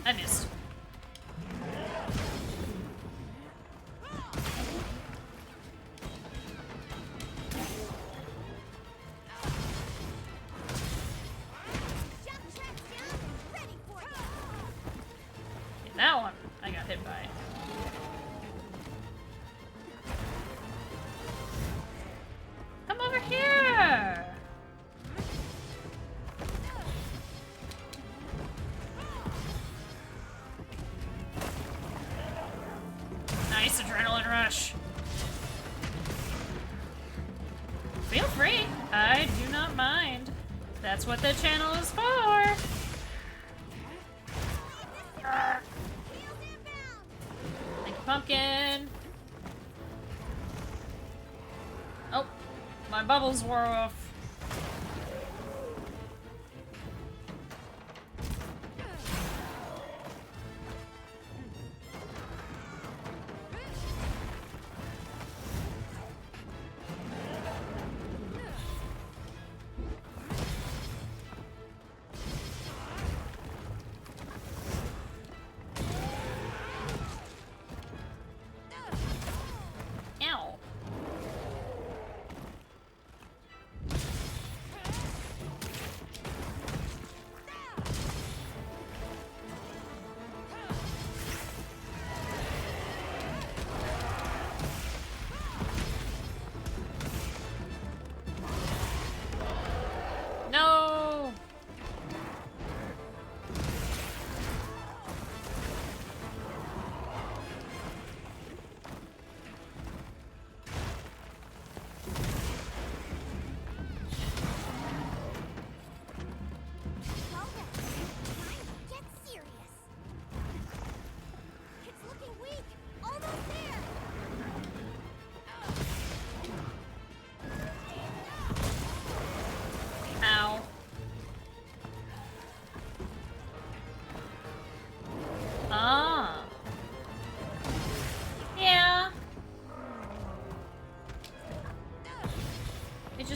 I missed. Jump tracks down. Ready for it. That one I got hit by. Come over here! Nice adrenaline rush. Feel free. I do not mind. That's what the channel is for. Wheels inbound. Thank you, pumpkin. Oh, my bubbles wore off.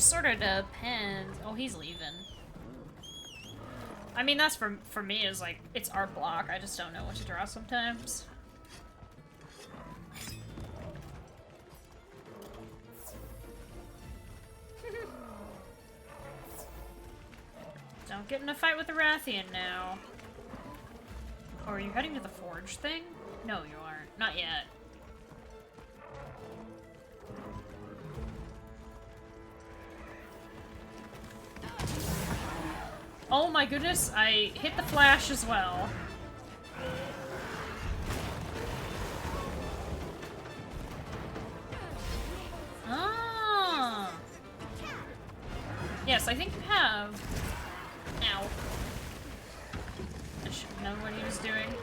just sort of depends. Oh, he's leaving. I mean, that's for me is like, it's art block. I just don't know what to draw sometimes. Don't get in a fight with the Rathian now. Oh, are you heading to the forge thing? No, you aren't. Not yet. Oh my goodness, I hit the flash as well. Ah. Yes, I think you have. Ow. I should have known what he was doing.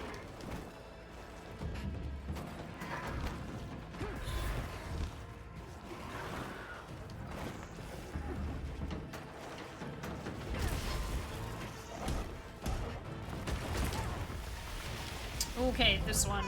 Okay, this one.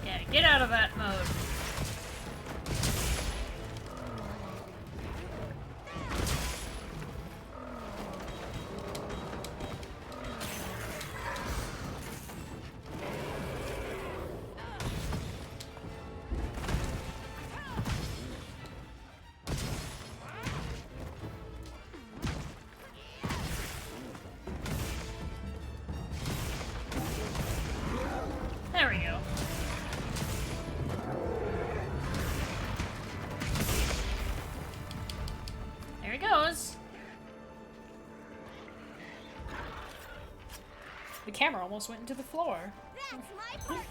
Yeah, get out of that mode. There we go. There he goes. The camera almost went into the floor. That's my partner.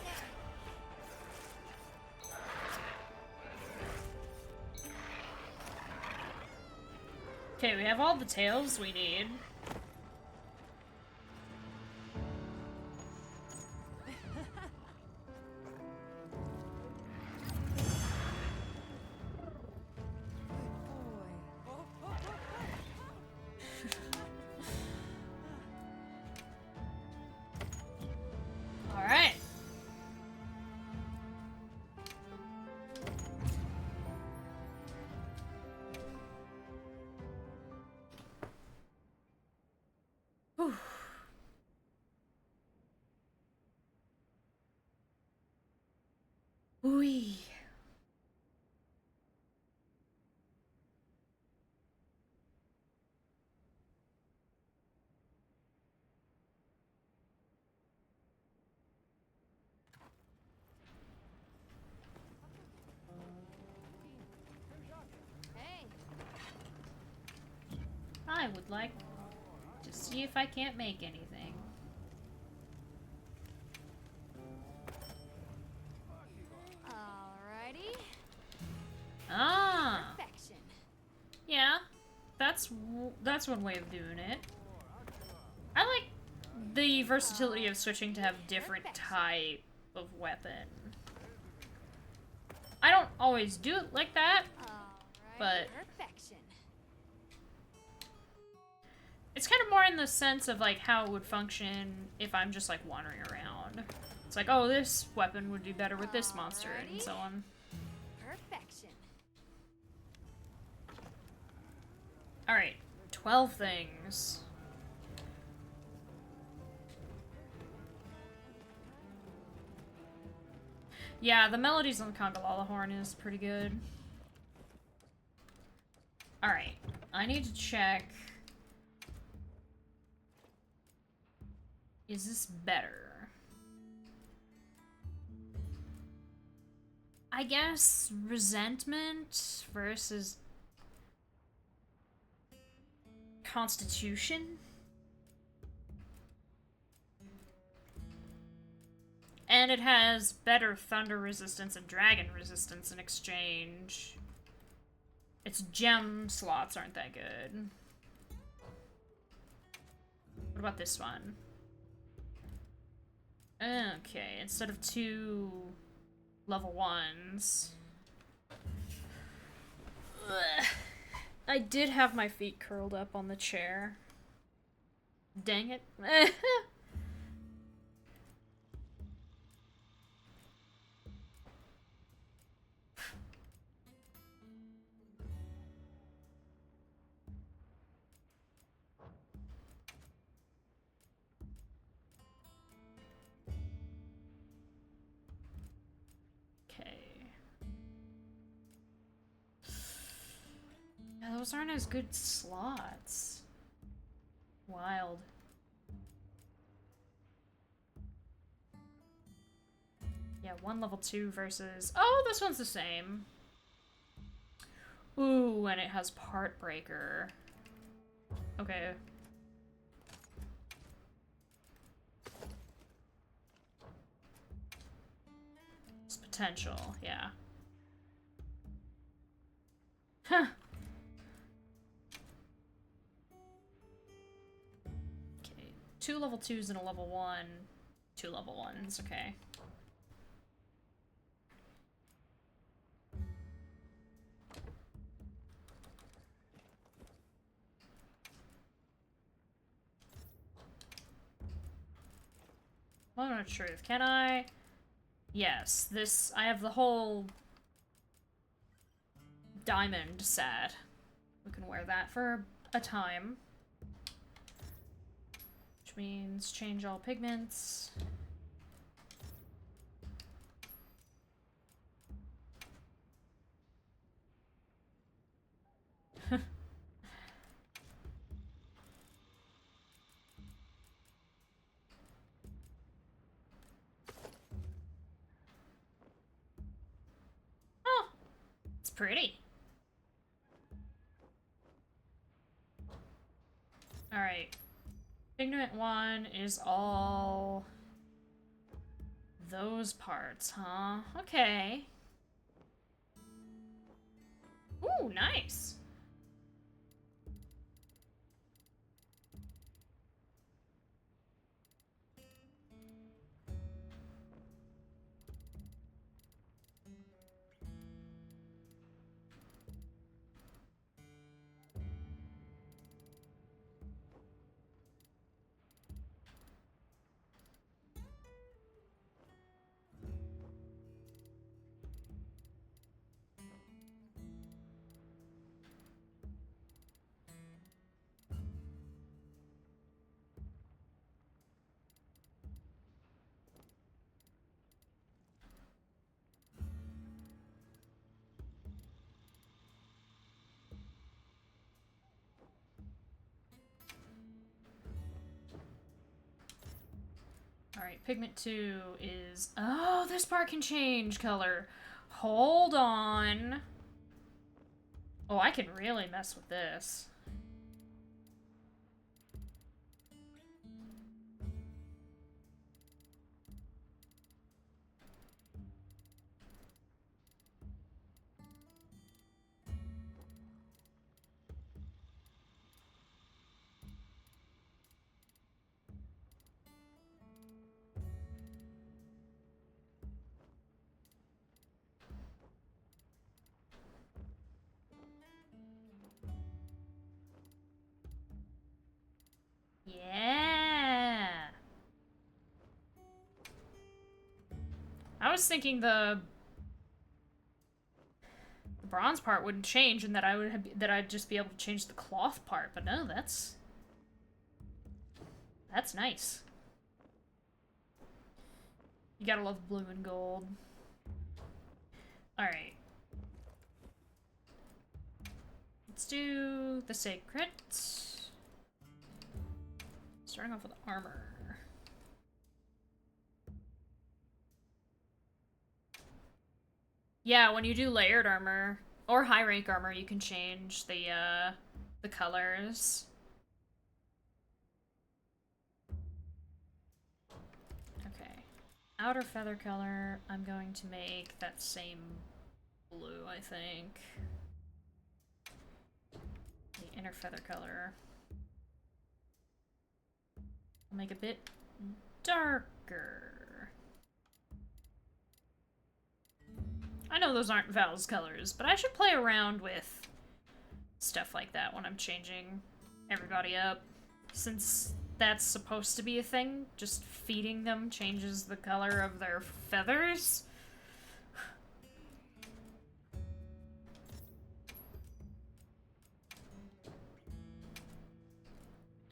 Okay, we have all the tails we need. Alright. Whew. Ooh. Hey. I would like to see if I can't make anything. Alrighty. Ah, Perfection. yeah, that's one way of doing it. I like the versatility of switching to have different type of weapon. I don't always do it like that, Alrighty. but Perfection. it's kind of more in the sense of like how it would function if I'm just like wandering around. It's like, oh, this weapon would do better with this monster, and Alrighty. so on. Perfection. Alright, 12 things. Yeah, the melodies on the Congalala horn is pretty good. Alright, I need to check. Is this better? I guess resentment versus constitution? And it has better thunder resistance and dragon resistance in exchange. Its gem slots aren't that good. What about this one? Okay, instead of 2 level 1s. Ugh. I did have my feet curled up on the chair. Dang it. Okay. Yeah, those aren't as good slots. Wild. Yeah, 1 level 2 versus... Oh, this one's the same. Ooh, and it has Part Breaker. Okay. It's potential, yeah. Huh. Okay, 2 level 2s and a level 1. 2 level 1s, okay. Moment of truth. Can I? Yes, this... I have the whole diamond set. We can wear that for a time. Which means change all pigments. Oh, it's pretty. Alright. Pigment 1 is all those parts, huh? Okay. Ooh, nice. Alright, pigment 2 is... Oh, this part can change color. Hold on. Oh, I can really mess with this. Yeah. I was thinking the bronze part wouldn't change and that I'd just be able to change the cloth part, but no, that's nice. You gotta love blue and gold. Alright. Let's do the sacred. Starting off with armor. Yeah, when you do layered armor, or high rank armor, you can change the colors. Okay. Outer feather color, I'm going to make that same blue, I think. The inner feather color. I'll make a bit darker. those aren't Val's colors, but I should play around with stuff like that when I'm changing everybody up, since that's supposed to be a thing. Just feeding them changes the color of their feathers.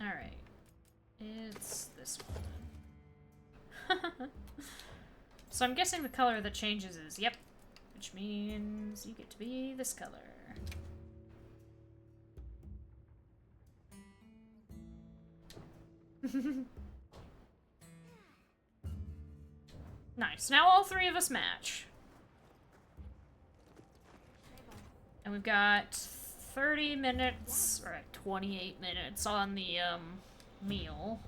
Alright. It's this one. So I'm guessing the color that changes is, yep, which means you get to be this color. Nice. Now all three of us match. And we've got 30 minutes, or 28 minutes on the, meal.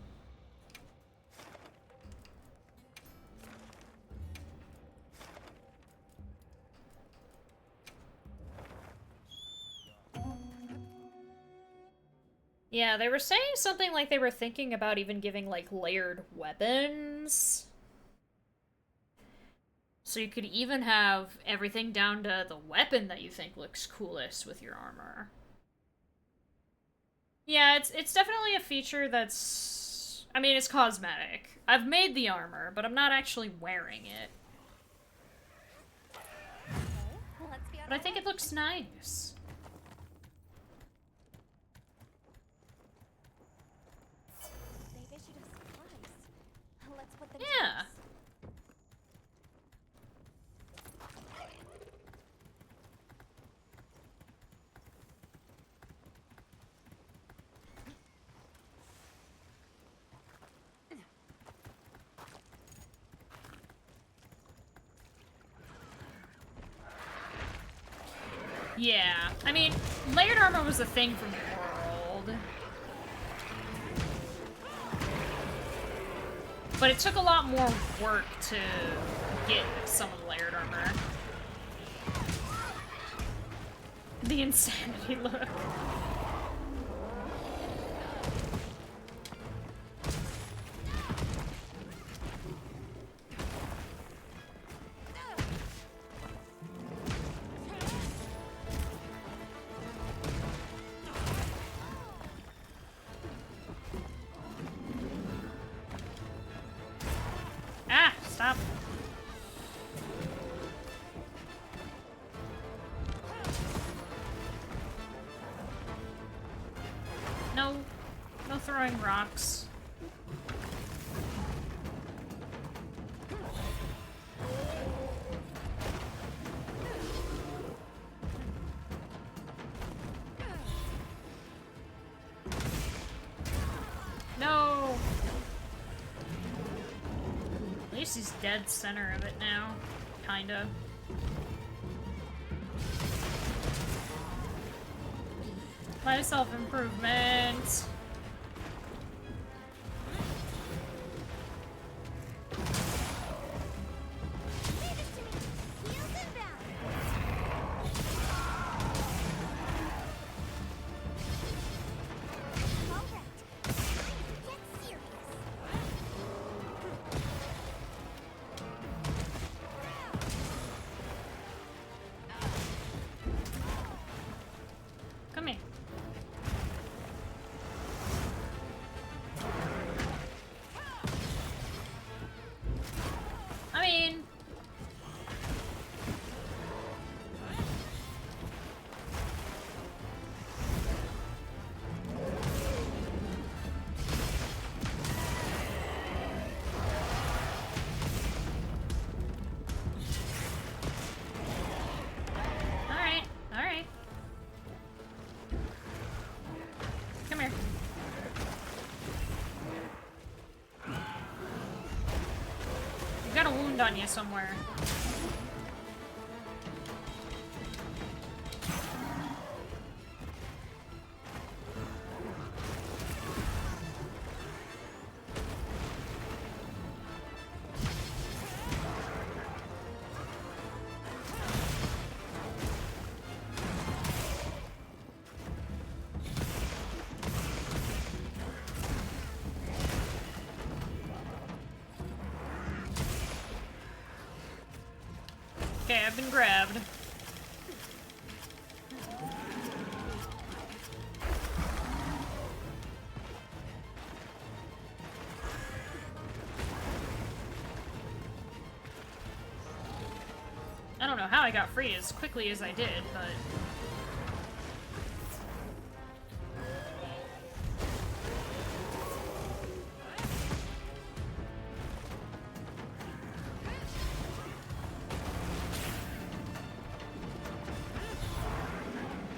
Yeah, they were saying something like they were thinking about even giving, like, layered weapons. So you could even have everything down to the weapon that you think looks coolest with your armor. Yeah, it's definitely a feature that's... I mean, it's cosmetic. I've made the armor, but I'm not actually wearing it. But I think it looks nice. Yeah. Yeah, I mean, layered armor was a thing from World. But it took a lot more work to get some of the layered armor. The insanity look. Ah, stop. No throwing rocks. No! At least he's dead center of it now. Kinda. My self-improvement. Come here. I mean... Alright. Come here. You've got a wound on you somewhere. Okay, I've been grabbed. I don't know how I got free as quickly as I did, but...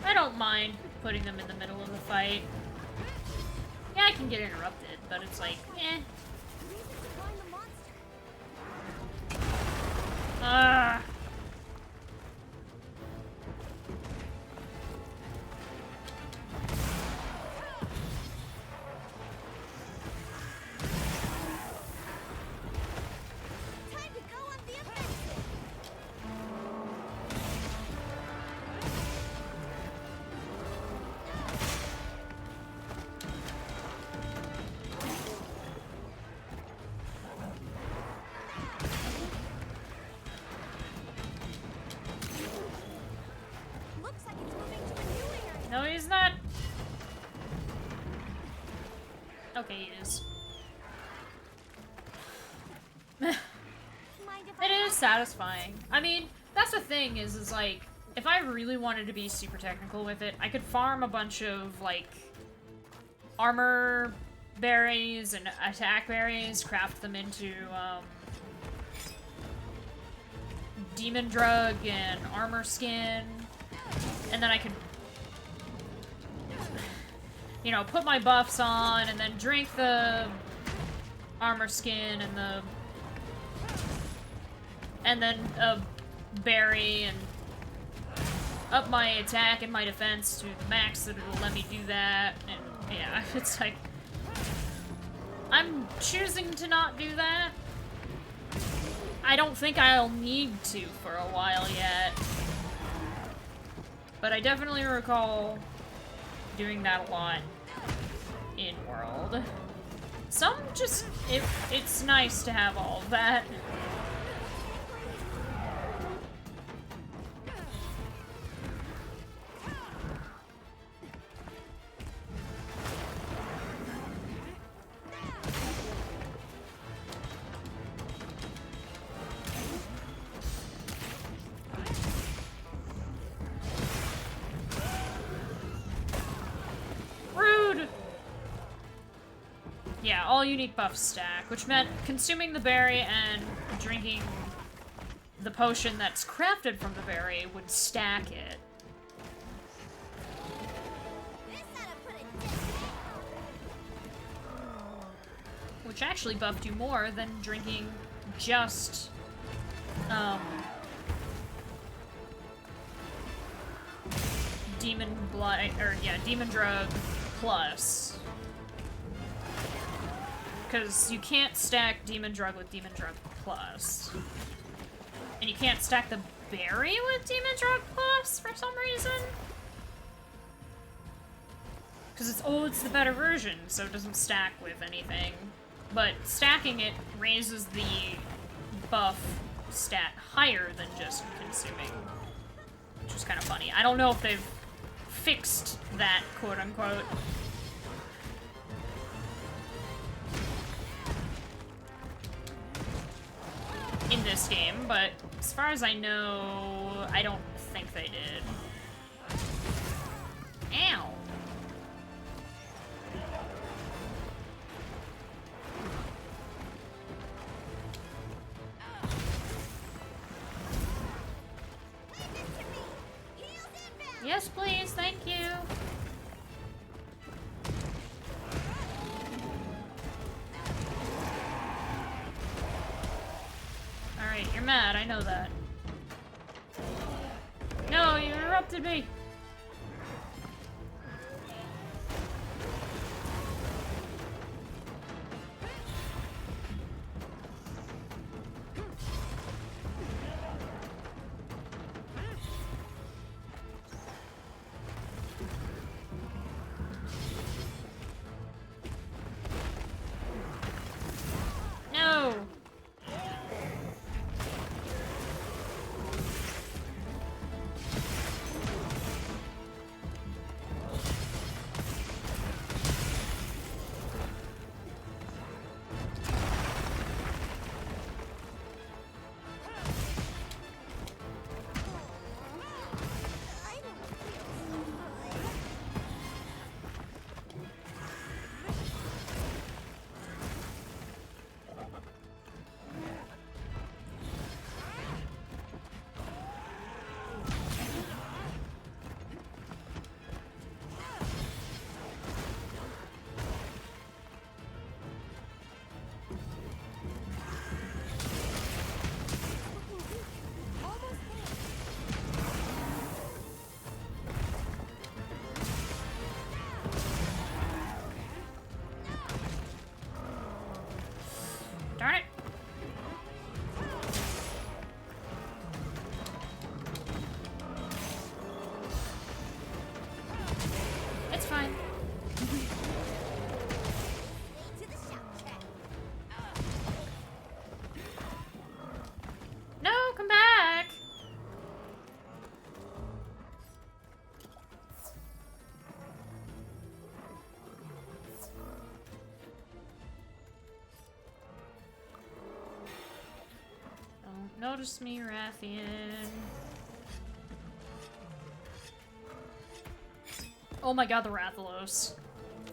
I don't mind putting them in the middle of the fight. Yeah, I can get interrupted, but it's like, eh. Ah. No, he's not. Okay, he is. It is satisfying. I mean, that's the thing is like, if I really wanted to be super technical with it, I could farm a bunch of, like, armor berries and attack berries, craft them into, demon drug and armor skin, and then I could, you know, put my buffs on and then drink the armor skin and then a berry and up my attack and my defense to the max that it'll let me do that. And yeah, it's like, I'm choosing to not do that. I don't think I'll need to for a while yet. But I definitely recall doing that a lot in World. Some just, it's nice to have all of that. Yeah, all unique buffs stack, which meant consuming the berry and drinking the potion that's crafted from the berry would stack it. Which actually buffed you more than drinking just, demon blood, or yeah, demon drug plus. Because you can't stack demon drug with demon drug plus. And you can't stack the berry with demon drug plus for some reason. Because it's the better version, so it doesn't stack with anything. But stacking it raises the buff stat higher than just consuming. Which is kind of funny. I don't know if they've fixed that, quote-unquote. In this game, but as far as I know, I don't think they did. Ow! Yes, please, thank you. Alright, you're mad, I know that. No, you interrupted me! No! notice me, Rathian. Oh my god, the rathalos.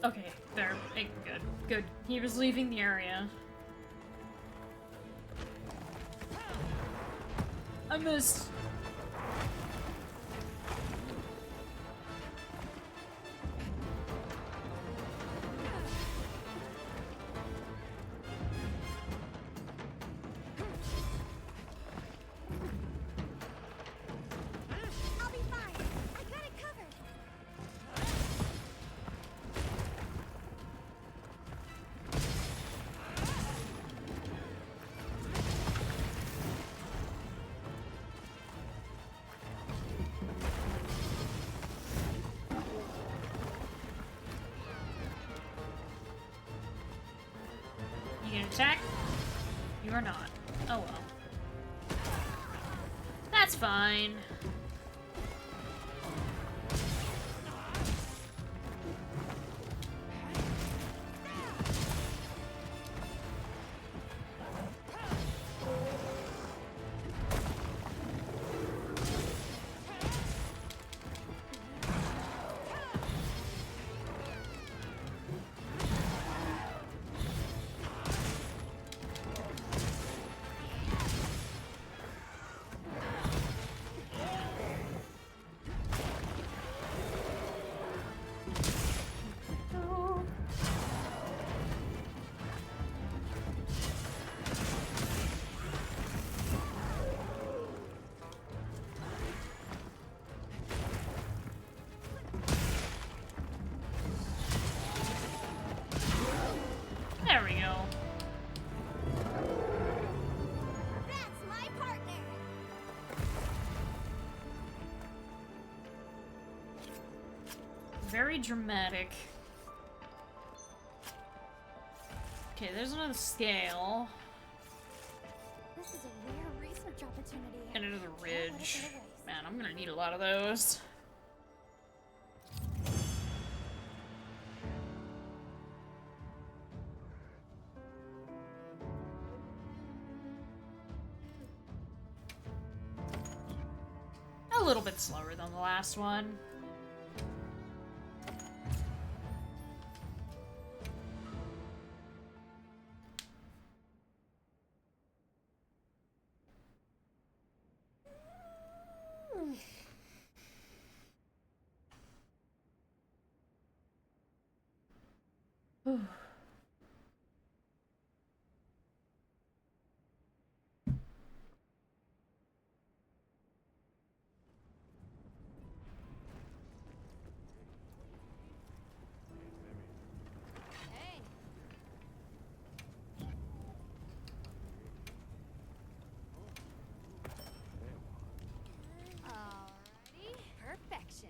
Okay, there. Good. Good. He was leaving the area. I missed. I'll be fine. I got it covered. You gonna attack? You are not. Oh well. That's fine. There we go. That's my partner. Very dramatic. Okay, there's another scale. This is a rare research opportunity. And another Can't let it ridge. go to waste. Man, I'm gonna need a lot of those. A little bit slower than the last one. Hey. Alrighty. Perfection.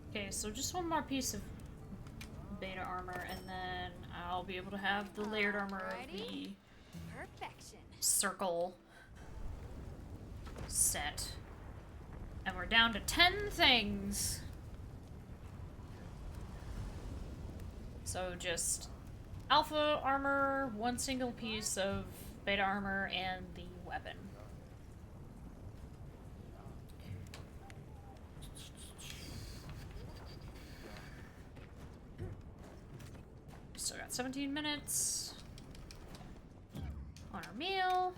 Okay, so just one more piece of beta armor, and then I'll be able to have the layered armor of the Alrighty. Perfection. circle set. And we're down to 10 things. So just alpha armor, one single piece of beta armor, and the weapon. Still got 17 minutes on our meal.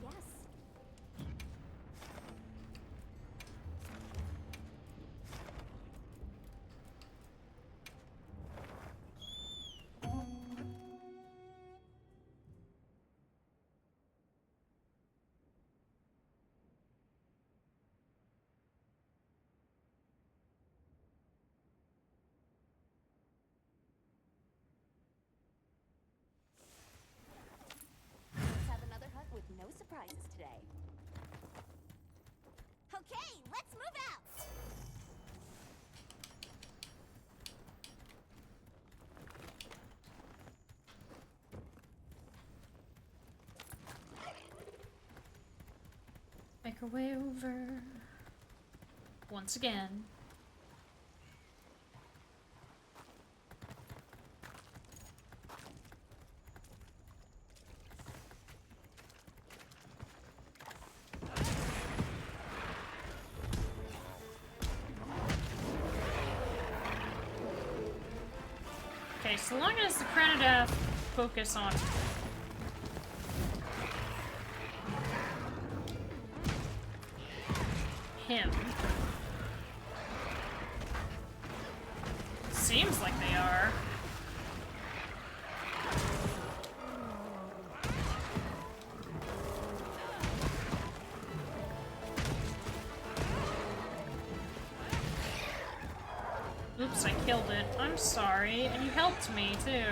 Yes. Let's have another hug with no surprises today. Okay, let's move out. Make our way over. once again. Okay, so long as the Crenadath focus on him. Seems like they are. Oops, I killed it. I'm sorry, and you helped me, too.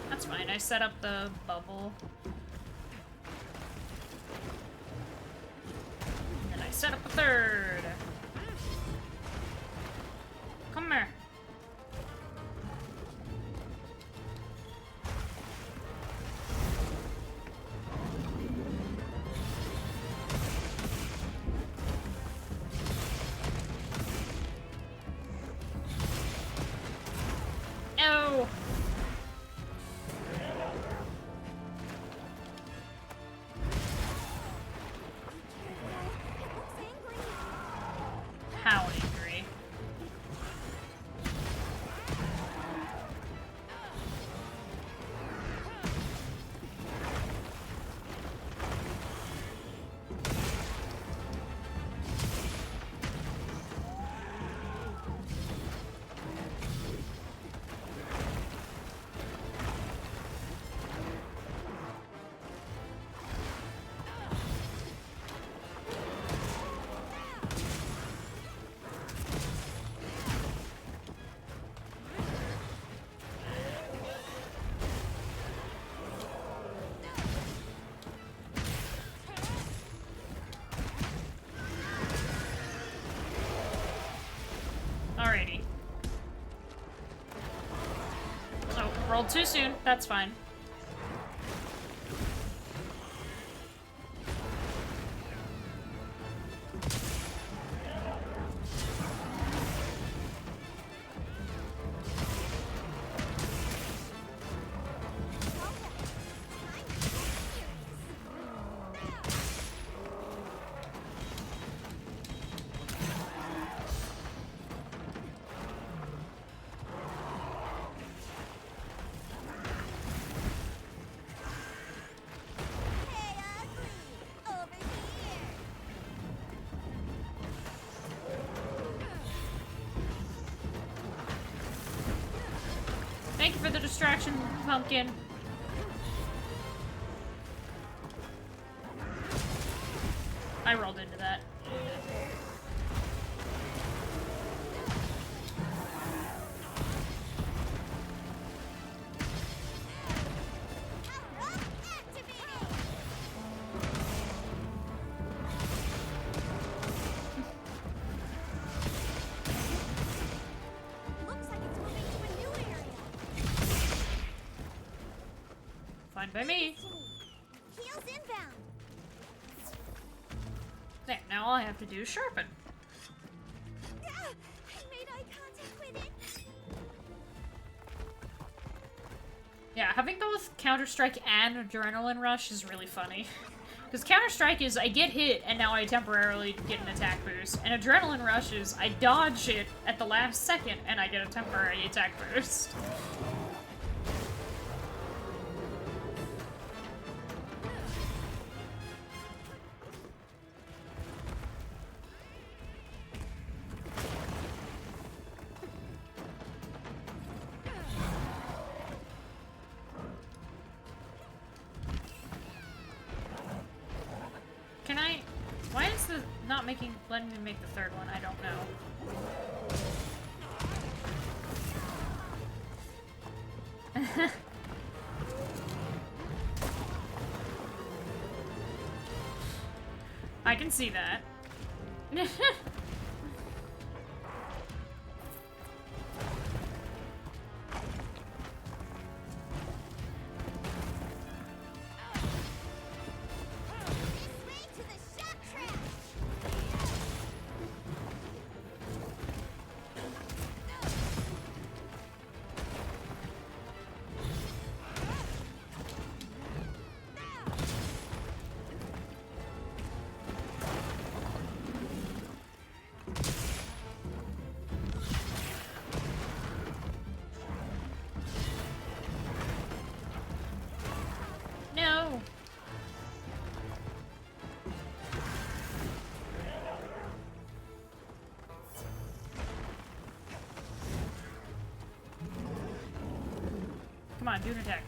That's fine, I set up the bubble. Set up a third. Come here. Oh. How angry. Alrighty. Oh, rolled too soon. That's fine. Thank you for the distraction, pumpkin. I rolled into that. Fine by me. Heels inbound. There, now all I have to do is sharpen. I made eye contact with it. Yeah, having both Counter-Strike and Adrenaline Rush is really funny. Because Counter-Strike is I get hit and now I temporarily get an attack boost. And Adrenaline Rush is I dodge it at the last second and I get a temporary attack boost. Can I... Why is the not letting me make the third one? I don't know. I can see that. No. Come on, do an attack.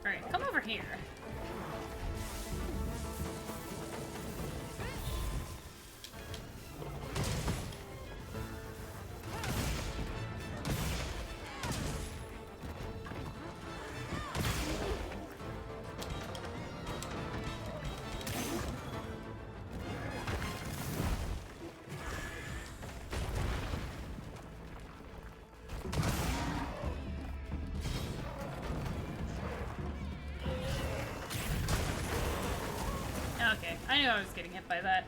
Alright, come over here. Okay, I knew I was getting hit by that.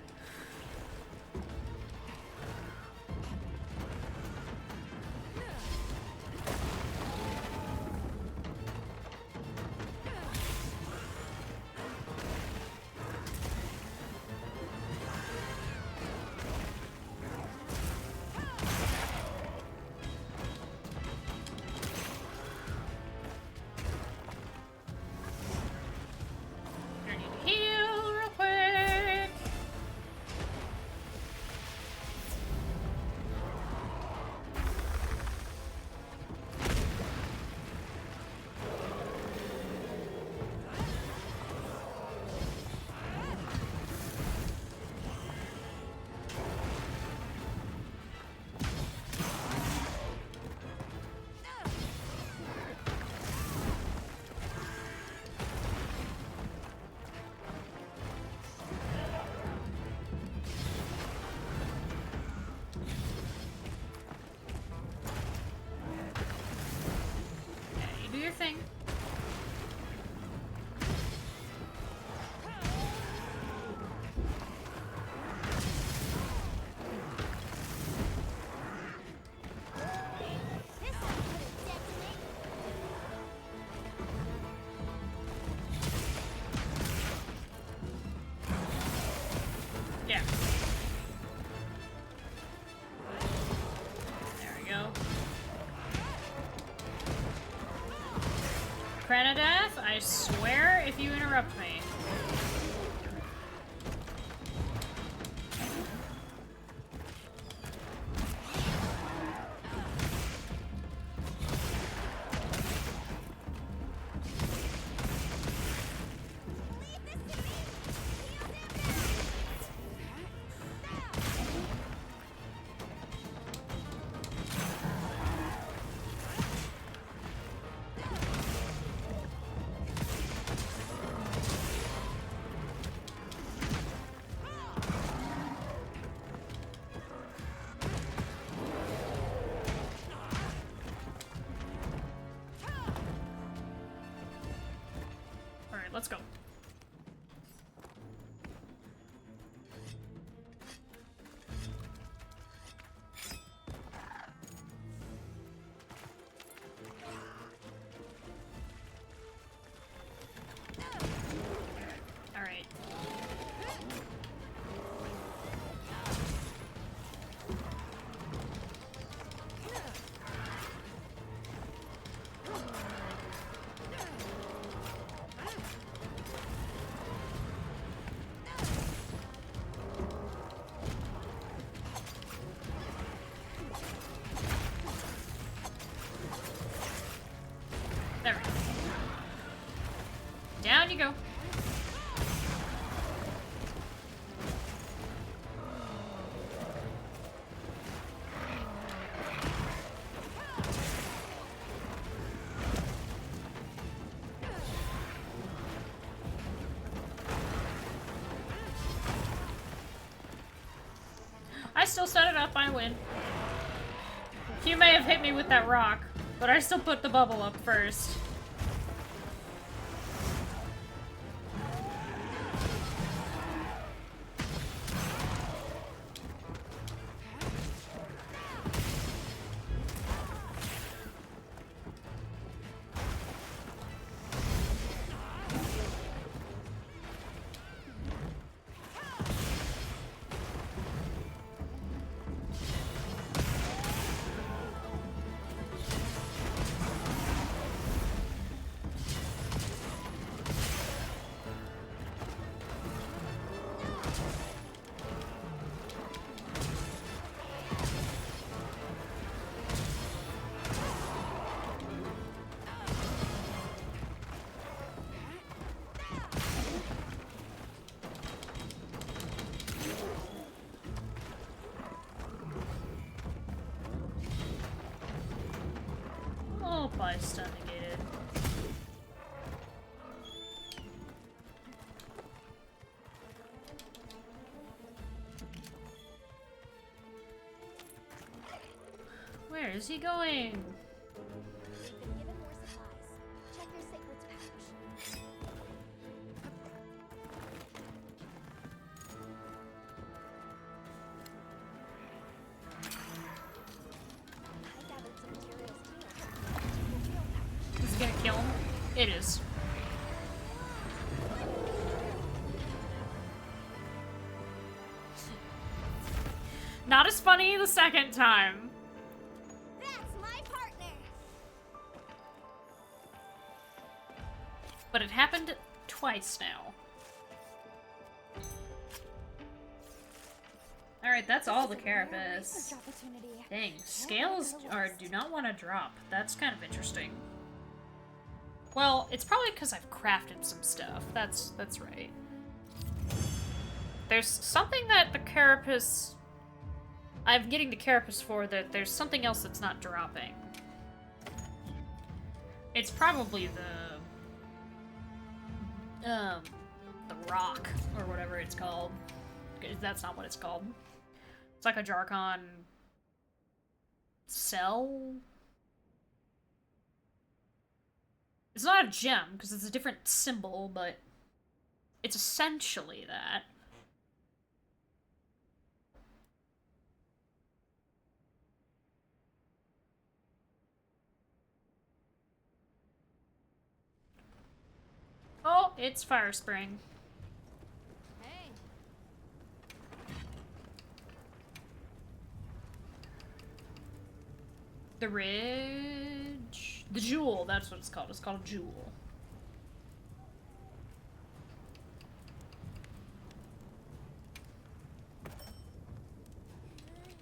I need to heal real quick. Okay, you do your thing. Yeah. There we go. Crenadath, I swear if you interrupt me. Alright, let's go. Alright. I still set it up, I win. You may have hit me with that rock, but I still put the bubble up first. Oh, by stun negated. Where is he going? We've been given more supplies. Check your sacred's pouch. I gathered some materials too. Check your field pouch. Is it gonna kill him? It is. Not as funny the second time. That's my partner. But it happened twice now. Alright, that's all the carapace. Research opportunity. Dang, scales do not want to drop. That's kind of interesting. Well, it's probably because I've crafted some stuff. That's right. There's something that the carapace... I'm getting the carapace for that there's something else that's not dropping. It's probably the rock, or whatever it's called. That's not what it's called. It's like a Ajarakan cell? It's not a gem, because it's a different symbol, but it's essentially that. Oh, it's Fire Spring. Hey. The Ridge... The Jewel, that's what it's called. It's called Jewel.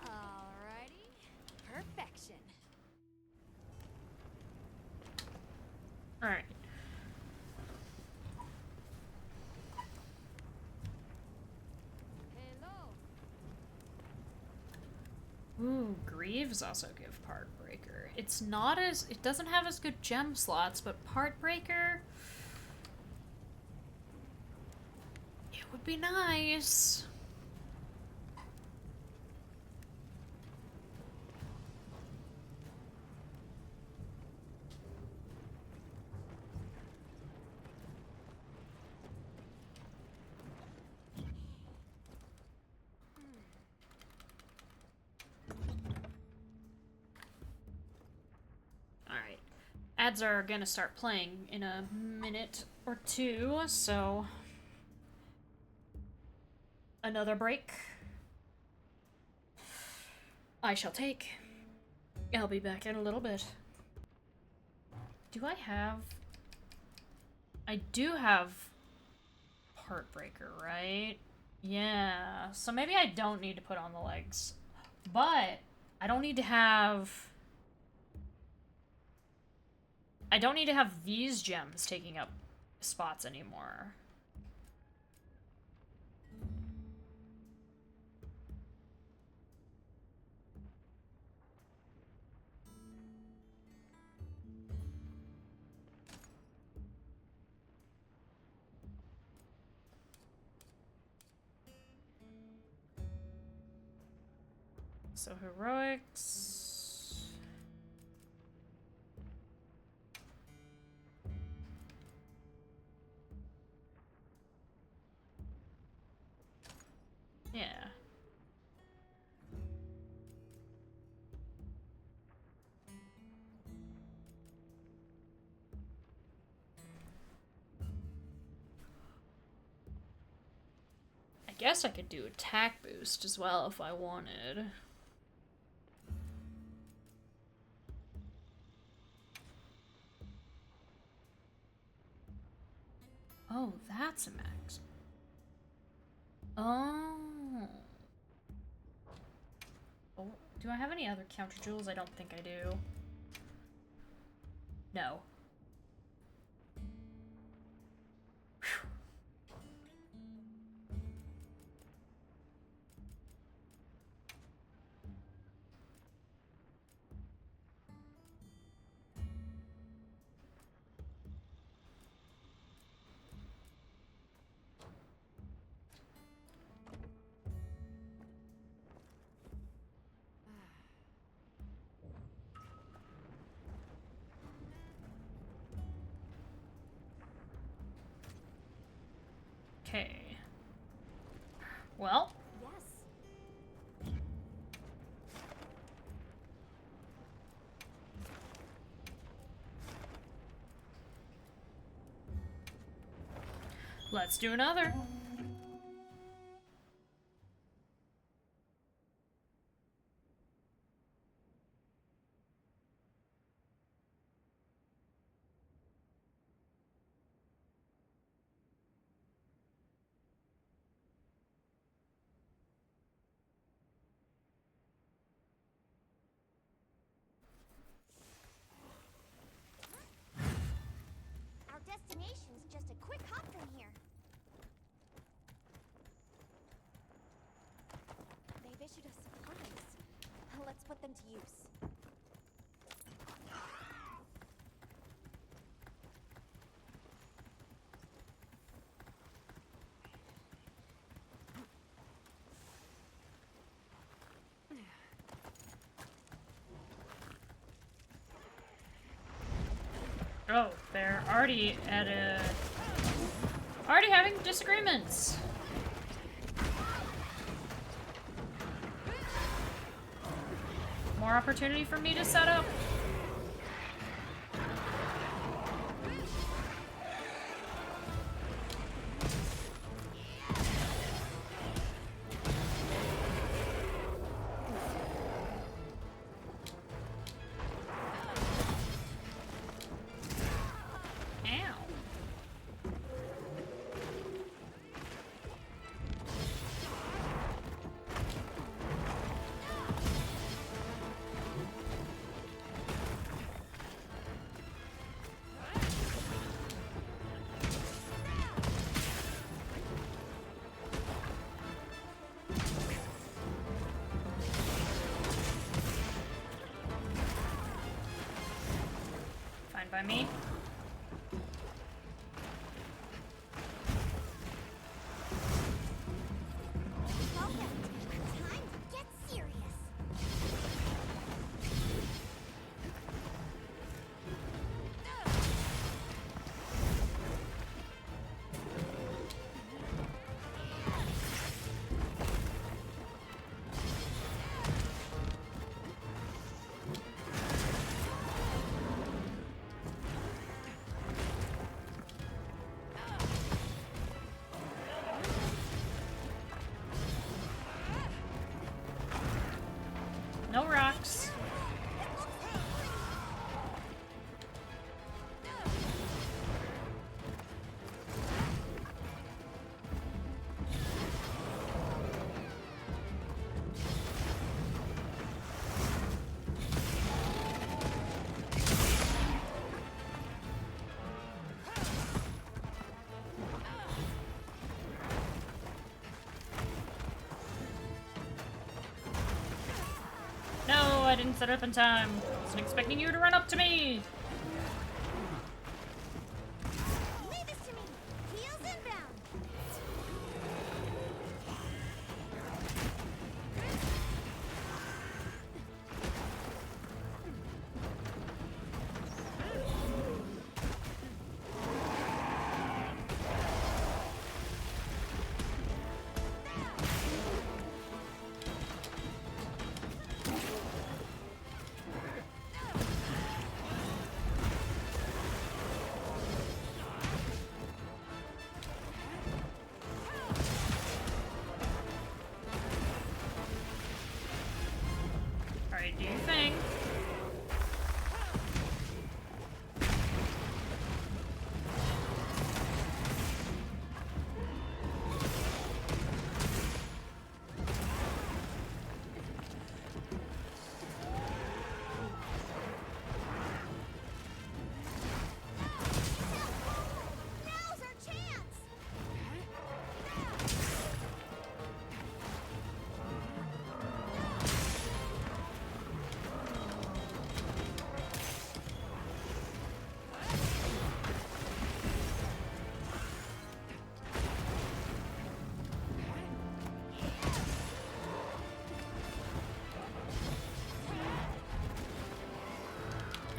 Alrighty. Perfection. Alright. Hello. Ooh, Greaves also give Part Breaker. It's not as... It doesn't have as good gem slots, but Part Breaker... It would be nice. Alright. Ads are gonna start playing in a minute or two, so... Another break. I shall take. I'll be back in a little bit. Do I have... I do have Heartbreaker, right? Yeah, so maybe I don't need to put on the legs. But I don't need to have... I don't need to have these gems taking up spots anymore. So heroics. Yeah. I guess I could do attack boost as well if I wanted. Oh, that's a max. Oh. Oh, do I have any other counter jewels? I don't think I do. No. Okay. Well. Yes. Let's do another. Our destination's just a quick hop from here. They've issued us supplies. Let's put them to use. Oh, they're already at a... already having disagreements. More opportunity for me to set up. By me. Welcome. Time to get serious. No rocks. No, I didn't set it up in time. I wasn't expecting you to run up to me. Leave this to me. Heels inbound. Do you think? Now's our chance.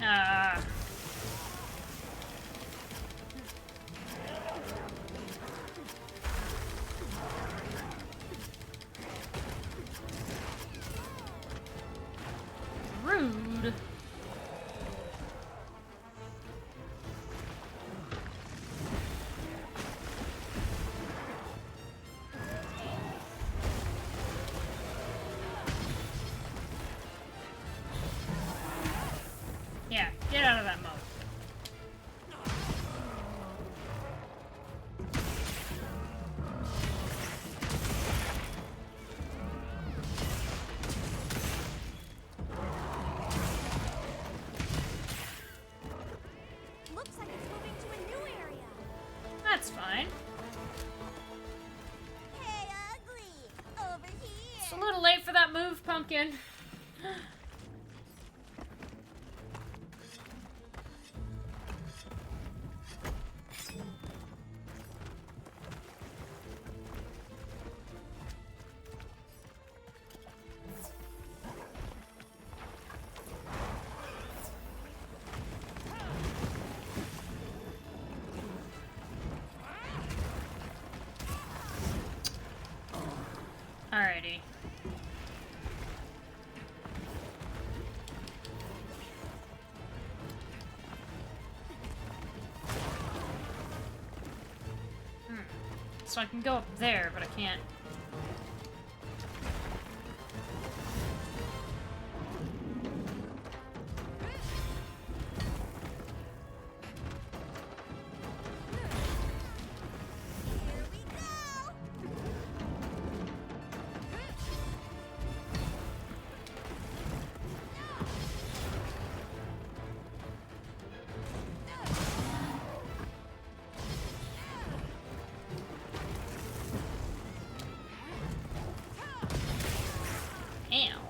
Ah. Rude. Yeah, get out of that mode. Looks like it's moving to a new area. That's fine. Hey, ugly! Over It's a here! little late for that move, Pumpkin. Alrighty. So I can go up there, but I can't. Here we go! Ow.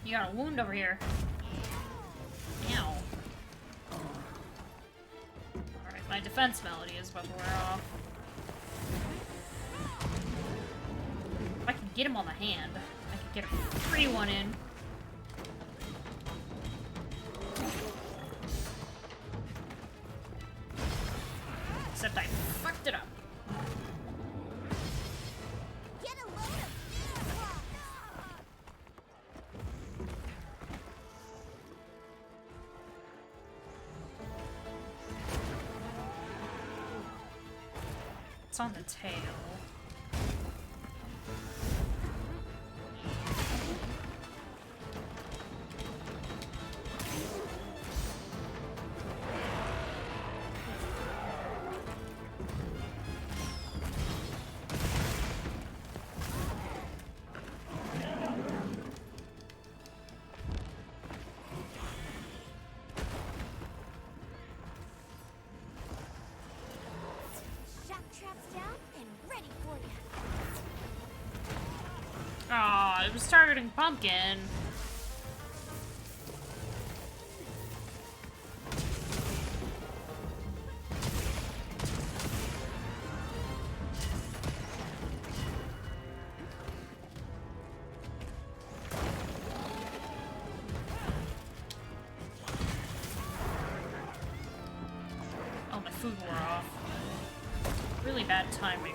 You got a wound over here. Ow. Alright, my defense melody is about to wear off. If I can get him on the hand, I could get a free one in. Except I fucked it up. Get a load of fear blocks! It's on the tail. Shock traps down and ready for you. Aw, it was targeting Pumpkin. Oh, my food wore off. Really bad timing.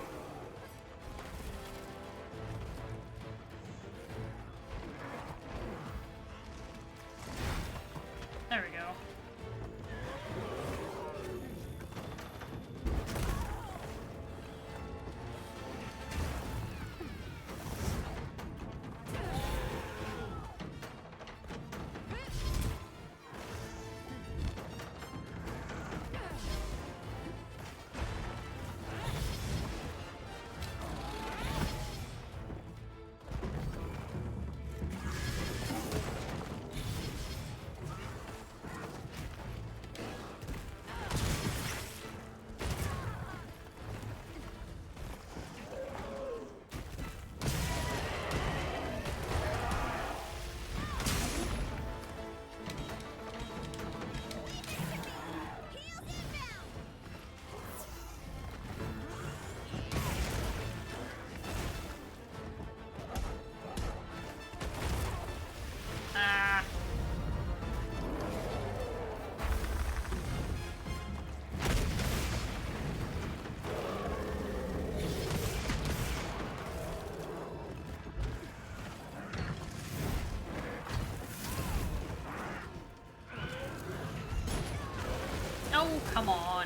There we go. come on.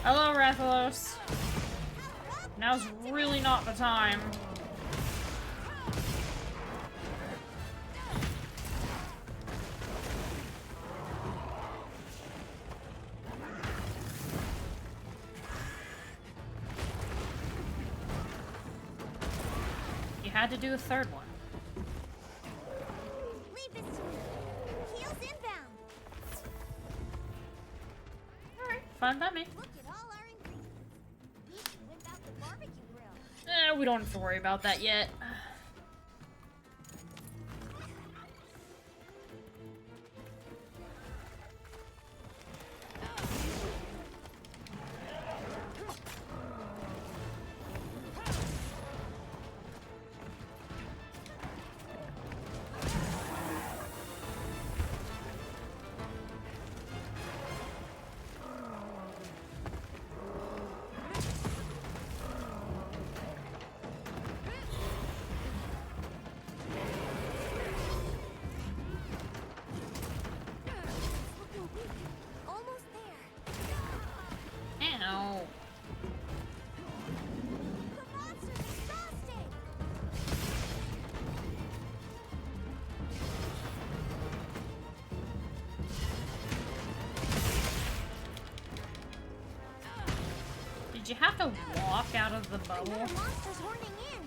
Hello, rathalos. Now's really not the time. You had to do a third one. Leave this to me. Heels inbound. Alright, fine by me. Look at all our ingredients. We can whip out the barbecue grill. We don't have to worry about that yet. Almost there. Ow. The monster's exhausted. Did you have to walk out of the bubble? Another monster's horning in.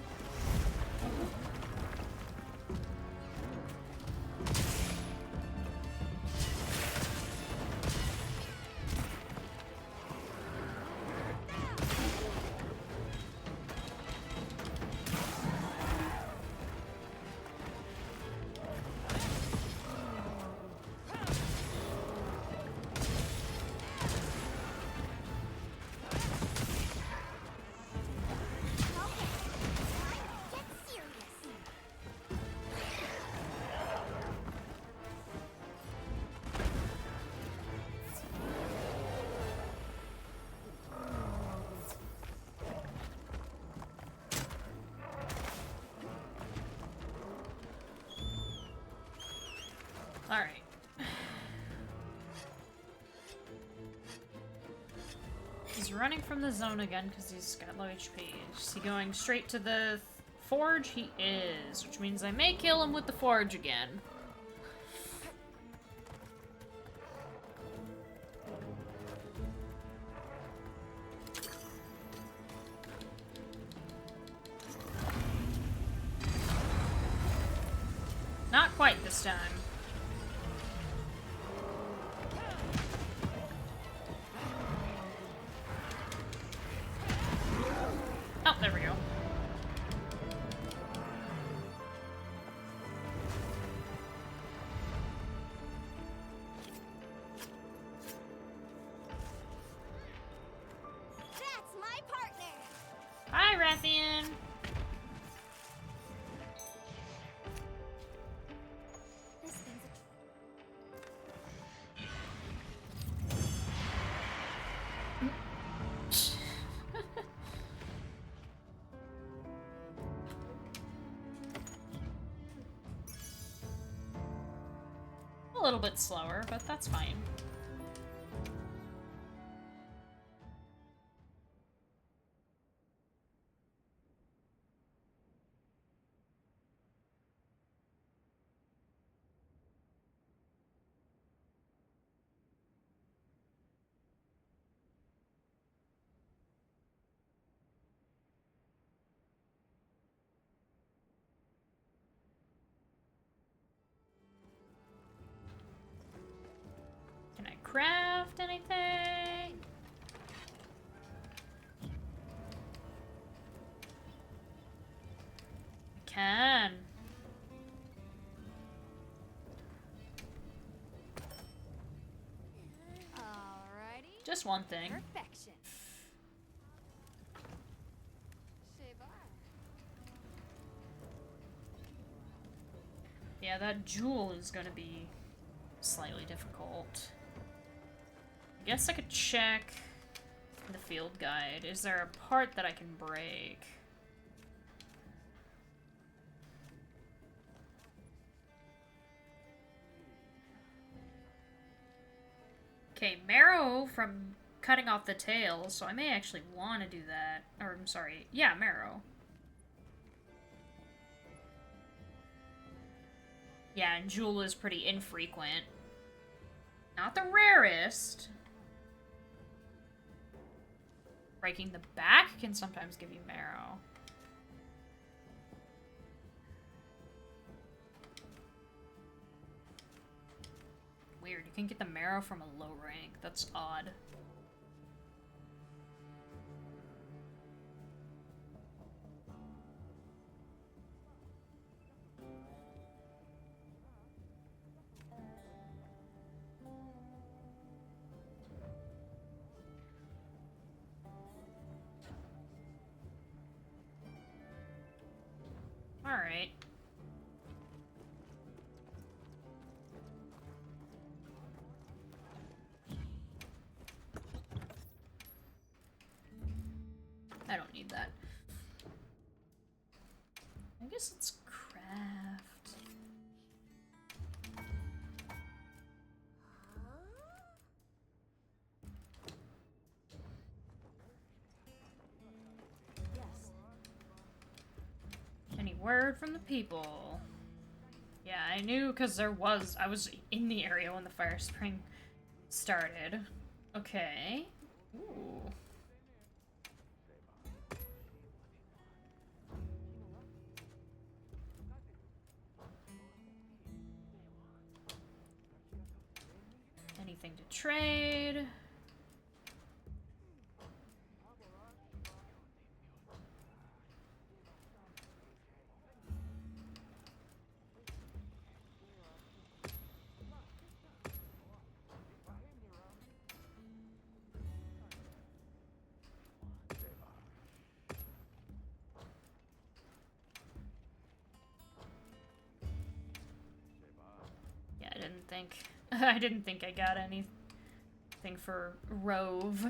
Get serious. Alright. He's running from the zone again because he's got low HP. Is he going straight to the forge? He is, which means I may kill him with the forge again. Not quite this time. Oh, there we go. That's my partner. Hi, Rathian! This thing's A little bit slower, but that's fine. craft anything? I can. Alrighty. Just one thing. Perfection. Say bye. Yeah, that jewel is gonna be slightly difficult. I guess I could check the field guide. Is there a part that I can break? Okay, marrow from cutting off the tail, so I may actually want to do that. Or, I'm sorry. Yeah, marrow. Yeah, and jewel is pretty infrequent. Not the rarest. Breaking the back can sometimes give you marrow. Weird, you can get the marrow from a low rank. That's odd. Alright. I don't need that. I guess let's craft. Yes. Any word from the people? Yeah, I knew because I was in the area when the fire spring started. Okay. Ooh. Anything to trade? Yeah, I didn't think I got anything for Rove.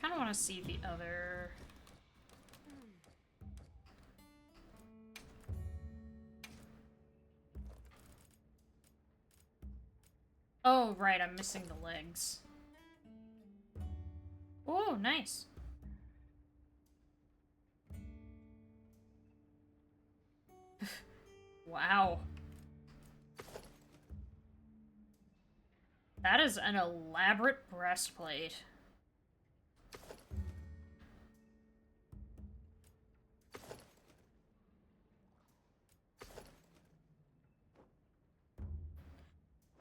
Kind of want to see the other. Oh, right, I'm missing the legs. Oh, nice. Wow. That is an elaborate breastplate.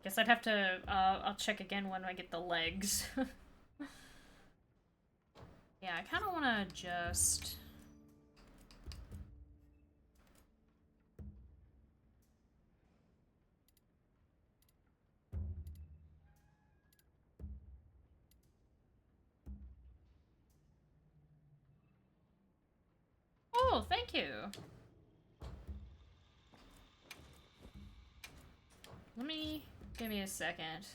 Guess I'd have to, I'll check again when I get the legs. Yeah, I kind of want to just... Oh, thank you. Give me a second.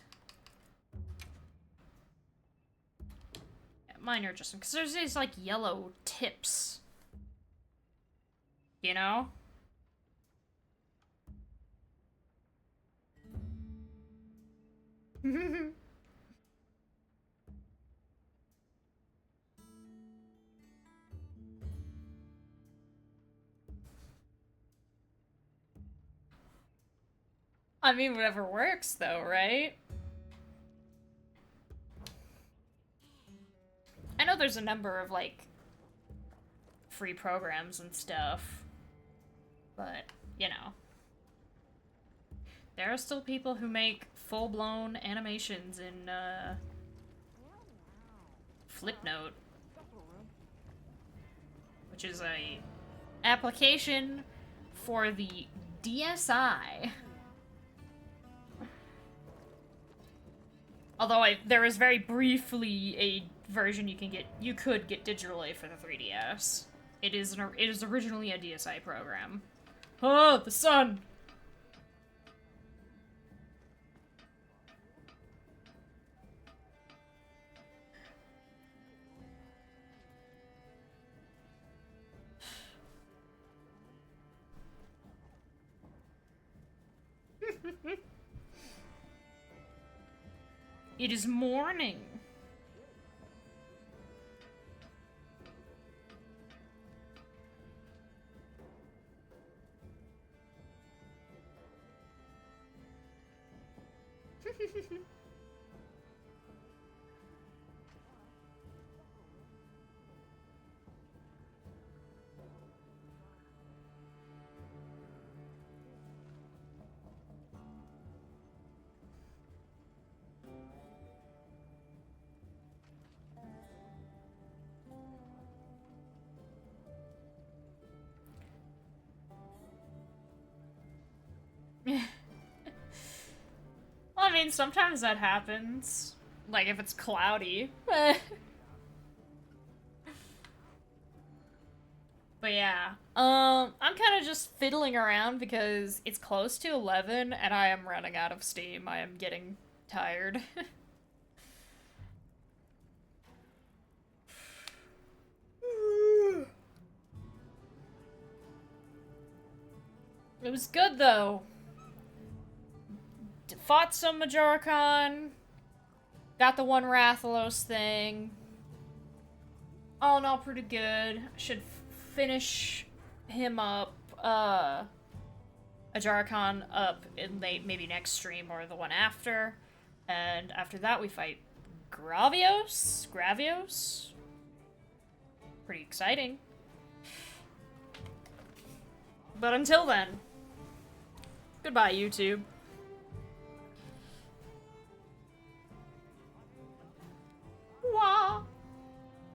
Yeah, minor adjustment, because there's these, like, yellow tips. You know? I mean, whatever works, though, right? I know know there's a number of, like, free programs and stuff. But, you know. There are still people who make full-blown animations in, Flipnote. Which is a application for the DSi. Although there is very briefly a version you could get digitally for the 3DS. It is originally a DSi program. Oh, the sun! It is morning. Well, I mean, sometimes that happens. Like, if it's cloudy. But yeah, I'm kind of just fiddling around because it's close to 11 and I am running out of steam. I am getting tired. It was good though. Fought some Ajarakan. Got the one Rathalos thing. All in all, pretty good. Should finish him up, Ajarakan up in maybe next stream or the one after. And after that, we fight Gravios? Pretty exciting. But until then, goodbye, YouTube.